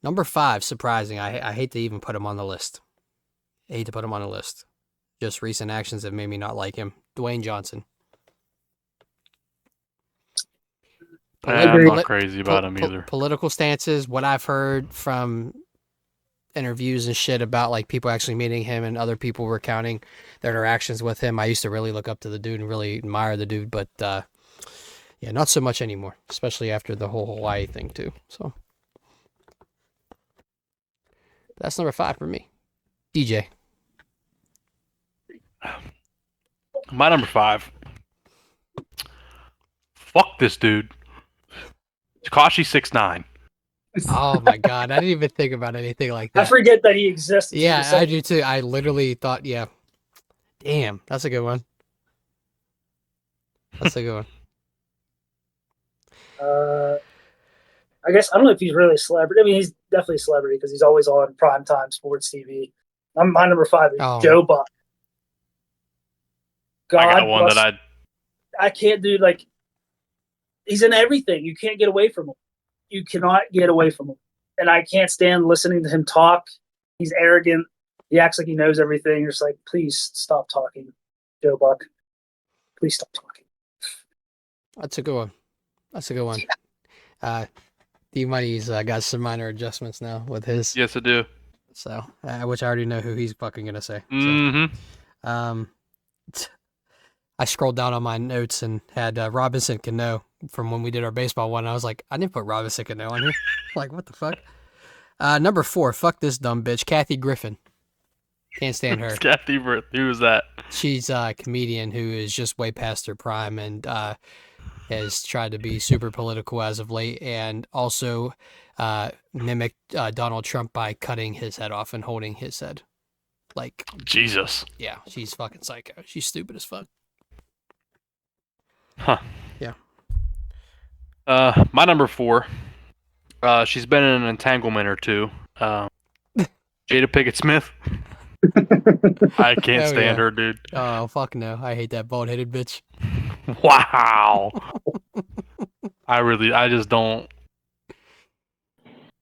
Number 5, surprising. I hate to even put him on the list. I hate to put him on the list. Just recent actions have made me not like him. Dwayne Johnson. I'm not crazy about him either. Political stances, what I've heard from interviews and shit about like people actually meeting him and other people recounting their interactions with him. I used to really look up to the dude and really admire the dude, but yeah, not so much anymore, especially after the whole Hawaii thing too. So that's number 5 for me. DJ. My number 5. Fuck this dude. Tekashi 6ix9ine. Oh my god, I didn't even think about anything like that. I forget that he exists. Yeah, I do too. I literally thought, yeah. Damn, that's a good one. That's a good one. I guess I don't know if he's really a celebrity. I mean, he's definitely a celebrity because he's always on primetime sports TV. My number 5 is Joe Buck. God, I got one that I can't do, like, he's in everything. You can't get away from him. You cannot get away from him. And I can't stand listening to him talk. He's arrogant. He acts like he knows everything. You're just like, please stop talking, Joe Buck. Please stop talking. That's a good one. That's a good one. D-Money's got some minor adjustments now with his. Yes, I do. So, which I already know who he's fucking going to say. Mm-hmm. So, I scrolled down on my notes and had Robinson Cano from when we did our baseball one. I was like, I didn't put Robinson Cano on here. Like, what the fuck? Number 4, fuck this dumb bitch, Kathy Griffin. Can't stand her. Kathy Griffin, who is that? She's a comedian who is just way past her prime and has tried to be super political as of late and also mimicked Donald Trump by cutting his head off and holding his head. Like, Jesus. Yeah, she's fucking psycho. She's stupid as fuck. Huh. Yeah. My number 4. She's been in an entanglement or two. Jada Pinkett Smith. I can't stand her, dude. Oh, fuck no. I hate that bald-headed bitch. Wow. I just don't.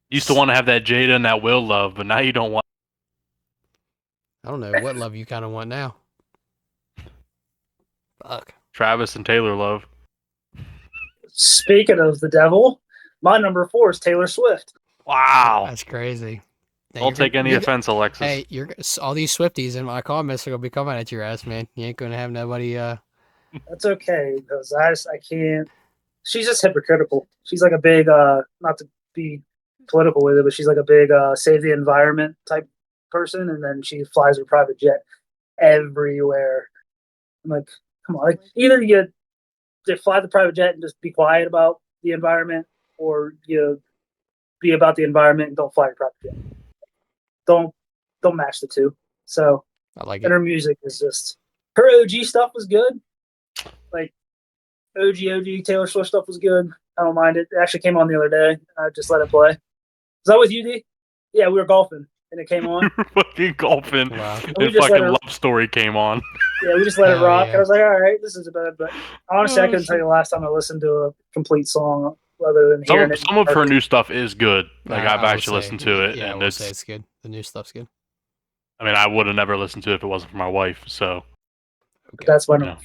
Used to want to have that Jada and that Will love, but now you don't want. I don't know what love you kind of want now. Fuck. Travis and Taylor love. Speaking of the devil, my number 4 is Taylor Swift. Wow. That's crazy. Don't take any offense, Alexis. Hey, all these Swifties in my comments are going to be coming at your ass, man. You ain't going to have nobody... That's okay, because I can't... She's just hypocritical. She's like a big, not to be political with it, but she's like a big save the environment type person, and then she flies her private jet everywhere. I'm like, come on. Like, either you fly the private jet and just be quiet about the environment, or you be about the environment and don't fly your private jet. Don't match the two. So I like it. And her music is just, her OG stuff was good. Like OG Taylor Swift stuff was good. I don't mind it. It actually came on the other day. I just let it play. Is that with you, D? Yeah, we were golfing and it came on. Fucking golfing. Wow. And fucking Love Story came on. Yeah, we just let it rock. Yeah. I was like, all right, this is bad. But honestly, I couldn't tell you the last time I listened to a complete song other than hearing it. Some of her new stuff is good. Like I've actually listened to it. Yeah, and I will say it's good. The new stuff's good. I mean, I would have never listened to it if it wasn't for my wife. So okay. That's why. No.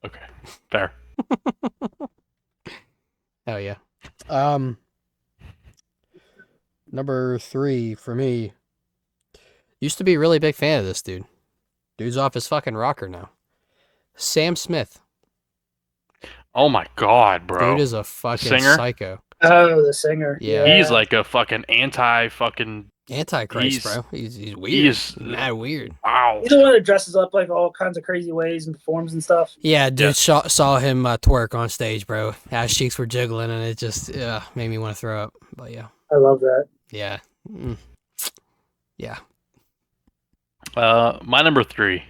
Okay. Fair. Hell yeah. Number 3 for me. Used to be a really big fan of this dude. Dude's off his fucking rocker now. Sam Smith. Oh my god, bro. Dude is a fucking Singer? psycho. Oh, the singer. Yeah. He's like a fucking anti-fucking... Antichrist, He's- bro. He's weird. He's Mad weird. wow. He's the one that dresses up like all kinds of crazy ways and performs and stuff. Yeah, dude Yes. saw him twerk on stage, bro. Ass cheeks were jiggling, and it just made me want to throw up. But yeah. I love that. Yeah. Mm. Yeah. My number 3.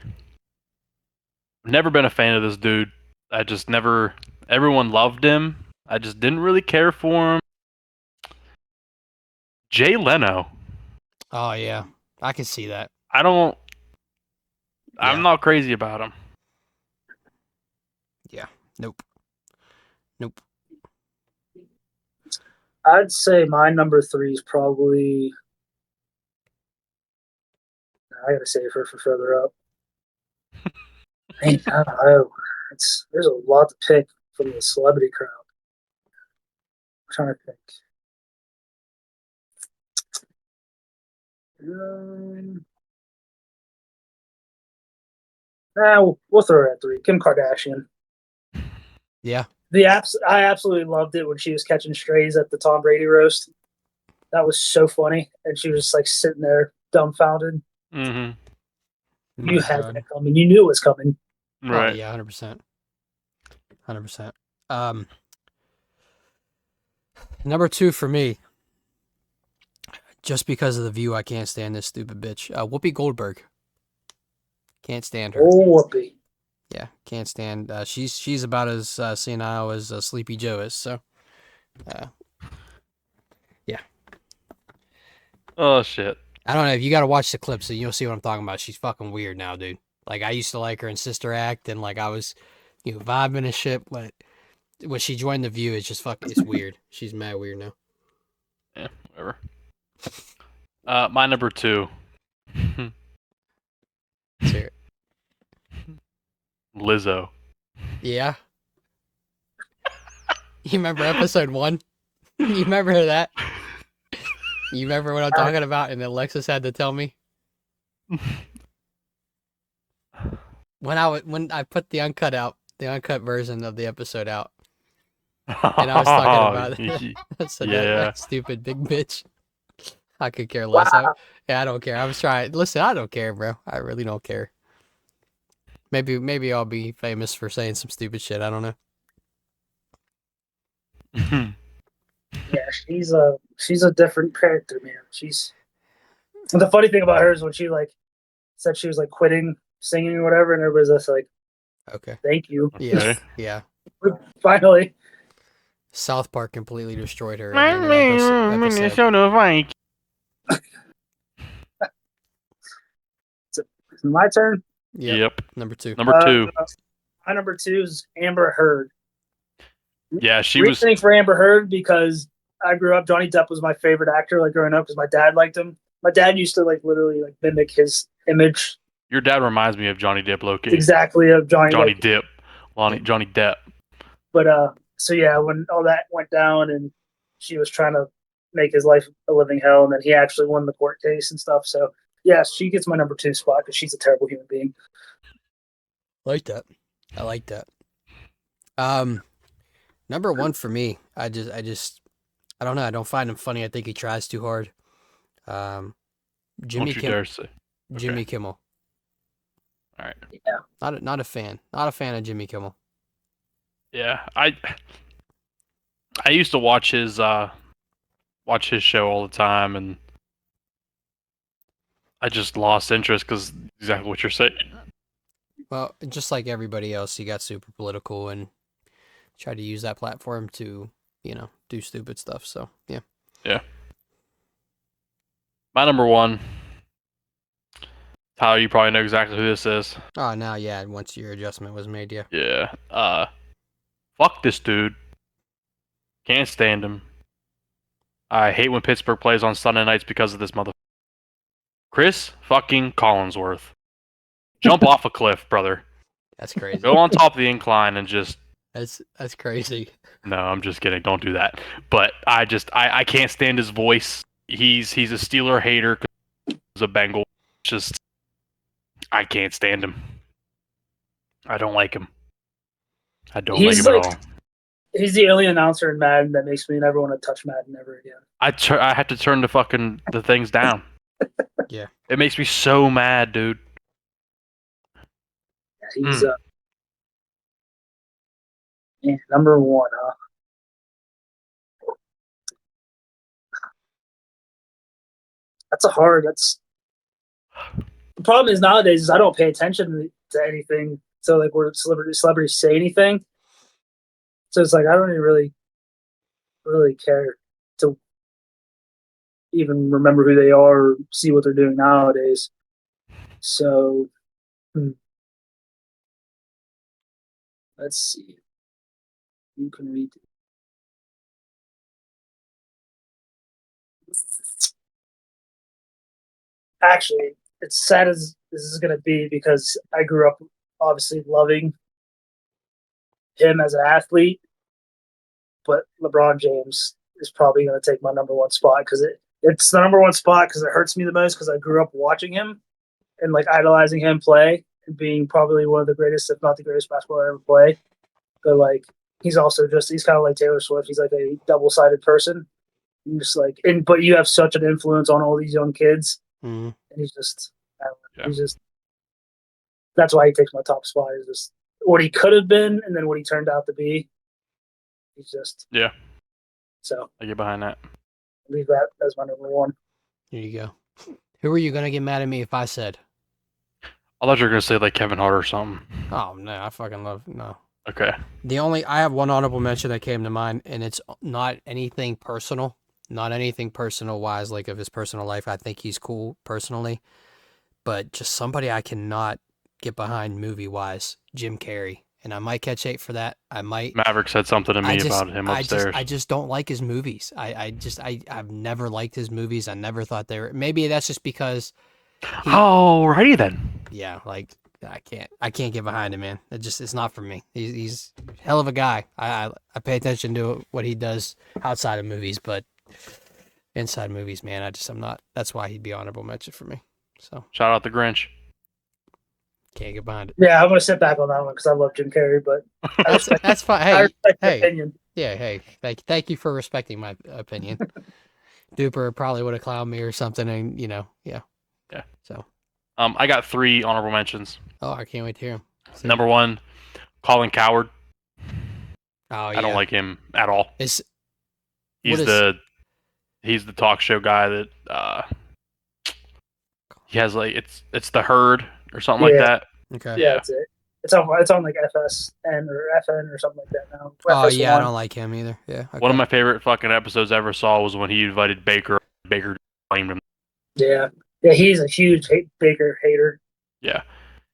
Never been a fan of this dude. I just never... Everyone loved him. I just didn't really care for him. Jay Leno. Oh, yeah. I can see that. I don't... Yeah. I'm not crazy about him. Yeah. Nope. Nope. I'd say my number 3 is probably. I gotta save her for further up. Man, I don't know. There's a lot to pick from the celebrity crowd. I'm trying to think. We'll throw her at 3. Kim Kardashian. Yeah. I absolutely loved it when she was catching strays at the Tom Brady roast. That was so funny, and she was just like sitting there dumbfounded. Mm-hmm. You had that coming. You knew it was coming. Right. Oh, yeah, 100%. 100%. Number 2 for me. Just because of the view, I can't stand this stupid bitch. Whoopi Goldberg. Can't stand her. Oh, Whoopi. Yeah, can't stand. She's about as senile as Sleepy Joe is. So, yeah. Oh shit. I don't know if you got to watch the clips, so you'll see what I'm talking about. She's fucking weird now, dude. Like I used to like her in Sister Act, and like I was, vibing and shit. But when she joined the View, it's just fucking. It's weird. She's mad weird now. Yeah, whatever. My number 2. Let's hear it. Lizzo. Yeah. You remember episode 1? You remember that? You remember what I'm talking about? And Alexis had to tell me when I put the uncut version of the episode out, and I was talking about I said that stupid big bitch. I could care less. Wow. I don't care. I was trying. Listen, I don't care, bro. I really don't care. Maybe I'll be famous for saying some stupid shit. I don't know. Yeah, she's a different character, man. And the funny thing about her is when she like said she was like quitting singing or whatever, and everybody's just like, Okay. "Thank you." Yeah. Okay. Yeah. Finally. South Park completely destroyed her. in an episode. Minnesota. Is it my turn? Yep. Number 2. Number 2. My number 2 is Amber Heard. Yeah, she was. Reasoning for Amber Heard because I grew up. Johnny Depp was my favorite actor, like growing up, because my dad liked him. My dad used to like literally like mimic his image Your dad reminds me of Johnny Depp, low-key. exactly of Johnny Johnny Depp. Depp. Johnny Depp. But so yeah, when all that went down and she was trying to make his life a living hell, and then he actually won the court case and stuff. So yeah, she gets my number 2 spot because she's a terrible human being. Like that. I like that. Number 1 for me. I don't know. I don't find him funny. I think he tries too hard. Jimmy Don't you dare say. Jimmy Kimmel. All right. Yeah. Not a fan. Not a fan of Jimmy Kimmel. Yeah, I used to watch his show all the time, and I just lost interest because exactly what you're saying. Well, just like everybody else, he got super political and tried to use that platform to, do stupid stuff. So, yeah. Yeah. My number 1. Tyler, you probably know exactly who this is. Oh, now, yeah, once your adjustment was made, yeah. Yeah. Fuck this dude. Can't stand him. I hate when Pittsburgh plays on Sunday nights because of this mother. Chris fucking Collinsworth. Jump off a cliff, brother. That's crazy. Go on top of the incline and just That's crazy. No, I'm just kidding. Don't do that. But I can't stand his voice. He's a Steeler hater because he's a Bengal. Just I can't stand him. I don't like him. I don't like He's him at like all. he's the only announcer in Madden that makes me never want to touch Madden ever again. I have to turn the things down. Yeah. It makes me so mad, dude. Yeah, he's man, number one, huh? That's the problem is nowadays is I don't pay attention to anything. So like where celebrities say anything. So it's like I don't even really care to even remember who they are or see what they're doing nowadays. So let's see. You can read it. Actually, it's sad as this is going to be because I grew up obviously loving him as an athlete, but LeBron James is probably going to take my number one spot because it's the number one spot because it hurts me the most because I grew up watching him and like idolizing him play and being probably one of the greatest, if not the greatest basketballer ever play. But like he's also he's kind of like Taylor Swift. He's like a double sided person. And just like but you have such an influence on all these young kids, Mhm. and he's just I don't know, he's just that's why he takes my top spot. Is just what he could have been and then what he turned out to be. He's just Yeah. So I get behind that. leave that as my number one. Here you go. Who are you gonna get mad at me if I said? I thought you were gonna say like Kevin Hart or something. Oh no, I fucking love no. Okay. I have one honorable mention that came to mind, and it's not anything personal, wise, like of his personal life. I think he's cool personally, but just somebody I cannot get behind movie wise, Jim Carrey. And I might catch hate for that. I might. Maverick said something to me about him I upstairs. just don't like his movies. I've never liked his movies. I never thought they were. Maybe that's just because. Alrighty then. Yeah, like I can't get behind him, man. It's not for me. He's a hell of a guy. I pay attention to what he does outside of movies, but inside movies, man, I'm not. That's why he'd be honorable mention for me. So Shout out the Grinch. can't get behind it. Yeah, I'm gonna sit back on that one because I love Jim Carrey, but That's fine. I Hey, respect your hey, opinion. yeah, hey. Thank you for respecting my opinion. Duper probably would have clowned me or something, and yeah. Yeah. So I got 3 honorable mentions. I can't wait to hear him. See. Number 1, Colin Coward. Oh yeah. I don't like him at all. He's the talk show guy that he has like it's the Herd or something like that. Okay. Yeah, that's it. It's on like FSN or FN or something like that now. Oh FS1. yeah, I don't like him either. Yeah. Okay. One of my favorite fucking episodes I ever saw was when he invited Baker. Baker blamed him. Yeah, he's a huge Baker hater. Yeah,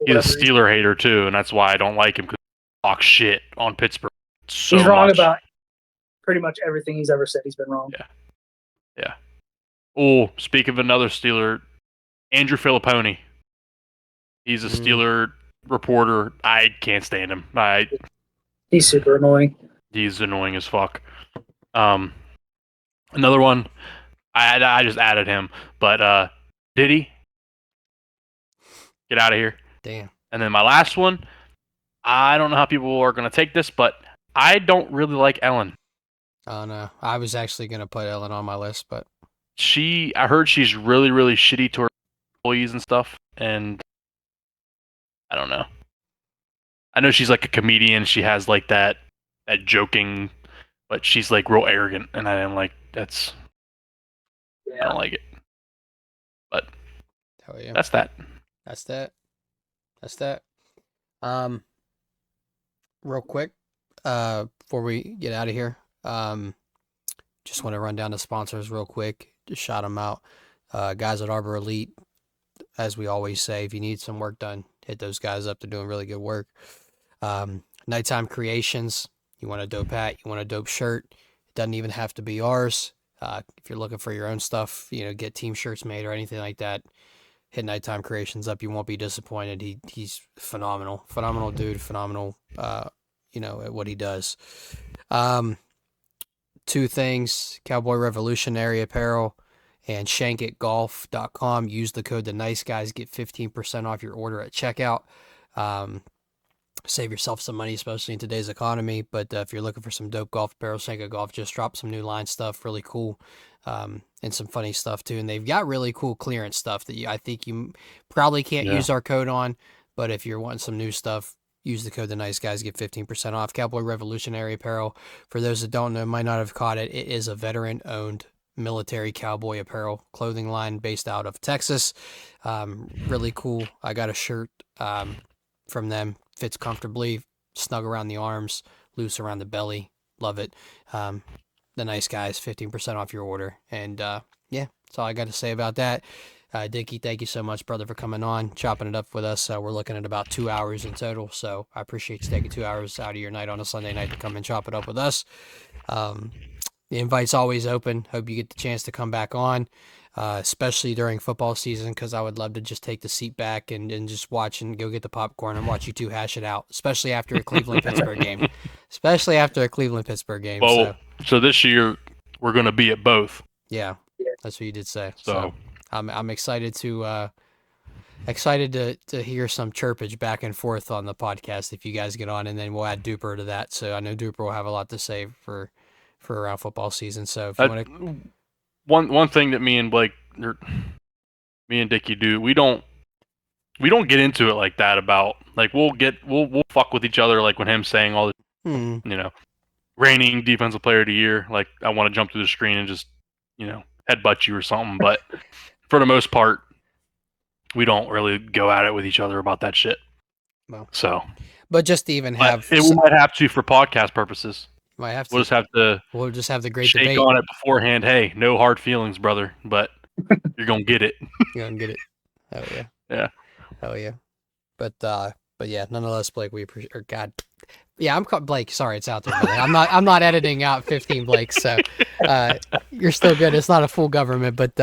he's a Steeler hater too, and that's why I don't like him because he talks shit on Pittsburgh. He's wrong about pretty much everything he's ever said. He's been wrong. Yeah. Oh, speak of another Steeler, Andrew Filipponi. He's a Steeler reporter. I can't stand him. He's super annoying. He's annoying as fuck. Another one, I just added him, but Diddy, get out of here. Damn. And then my last one, I don't know how people are gonna take this, but I don't really like Ellen. Oh no, I was actually gonna put Ellen on my list, but I heard she's really, really shitty to her employees and stuff, and I don't know. I know she's like a comedian. She has like that joking, but she's like real arrogant, and I didn't like that's. Yeah. I don't like it. But hell yeah, that's that. That's that. Real quick, before we get out of here, just want to run down the sponsors real quick. Just shout them out. Guys at Arbor Elite, as we always say, if you need some work done, hit those guys up. They're doing really good work. Nighttime Creations, you want a dope hat, you want a dope shirt. It doesn't even have to be ours. If you're looking for your own stuff, get team shirts made or anything like that, hit Nighttime Creations up. You won't be disappointed. He's phenomenal dude, phenomenal at what he does. Two things: Cowboy Revolutionary Apparel and shankitgolf.com. Use the code TheNiceGuys, get 15% off your order at checkout. Save yourself some money, especially in today's economy. But if you're looking for some dope golf apparel, Shankit Golf just dropped some new line stuff, really cool, and some funny stuff too. And they've got really cool clearance stuff that I think you probably can't use our code on. But if you're wanting some new stuff, use the code TheNiceGuys, get 15% off. Cowboy Revolutionary Apparel, for those that don't know, might not have caught it, it is a veteran-owned military cowboy apparel clothing line based out of Texas. Really cool. I got a shirt from them. Fits comfortably, snug around the arms, loose around the belly. Love it. The Nice Guys, 15% off your order. And yeah, that's all I got to say about that. Dickie, thank you so much, brother, for coming on, chopping it up with us. We're looking at about 2 hours in total, so I appreciate you taking 2 hours out of your night on a Sunday night to come and chop it up with us. The invite's always open. Hope you get the chance to come back on, especially during football season, because I would love to just take the seat back and just watch and go get the popcorn and watch you two hash it out, especially after a Cleveland-Pittsburgh game. Especially after a Cleveland-Pittsburgh game. Well, so this year we're going to be at both. Yeah, that's what you did say. So I'm excited to hear some chirpage back and forth on the podcast if you guys get on, and then we'll add Duper to that. So I know Duper will have a lot to say for around football season. So if you want to, one thing that me and Dickie do, we don't get into it like that about like we'll fuck with each other, like when him saying all the reigning defensive player of the year, like I want to jump through the screen and just headbutt you or something, but for the most part we don't really go at it with each other about that shit. Well, so but just to even have we might have to for podcast purposes. Might have to. We'll just have the great shake debate on it beforehand. Hey, no hard feelings, brother, but you're gonna get it. You're gonna get it. Oh yeah. Yeah. Oh yeah. But yeah, nonetheless, Blake, we appreciate. Or God, yeah, I'm called Blake. Sorry, it's out there. Brother. I'm not editing out 15 Blakes, so you're still good. It's not a full government, but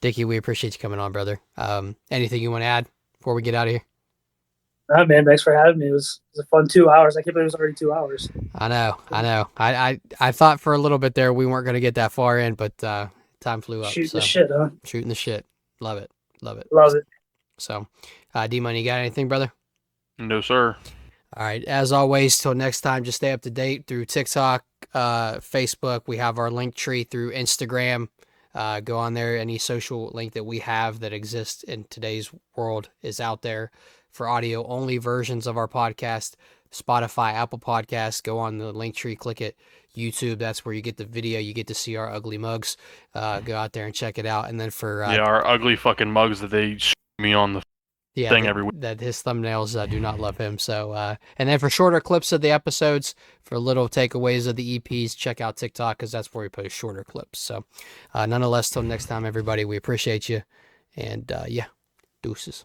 Dickie, we appreciate you coming on, brother. Anything you want to add before we get out of here? Oh, man, thanks for having me. It was a fun 2 hours. I can't believe it was already 2 hours. I know. I thought for a little bit there we weren't going to get that far in, but time flew up. Shooting the shit, huh? Shooting the shit. Love it. Love it. So, D-Money, you got anything, brother? No, sir. All right. As always, till next time, just stay up to date through TikTok, Facebook. We have our link tree through Instagram. Go on there. Any social link that we have that exists in today's world is out there for audio only versions of our podcast. Spotify, Apple Podcasts. Go on the link tree, click it. YouTube, that's where you get the video. You get to see our ugly mugs. Go out there and check it out. And then for our ugly fucking mugs that they show me on the thing every week. That his thumbnails do not love him. So and then for shorter clips of the episodes, for little takeaways of the EPs, check out TikTok because that's where we post shorter clips. So nonetheless, till next time, everybody, we appreciate you. And yeah, deuces.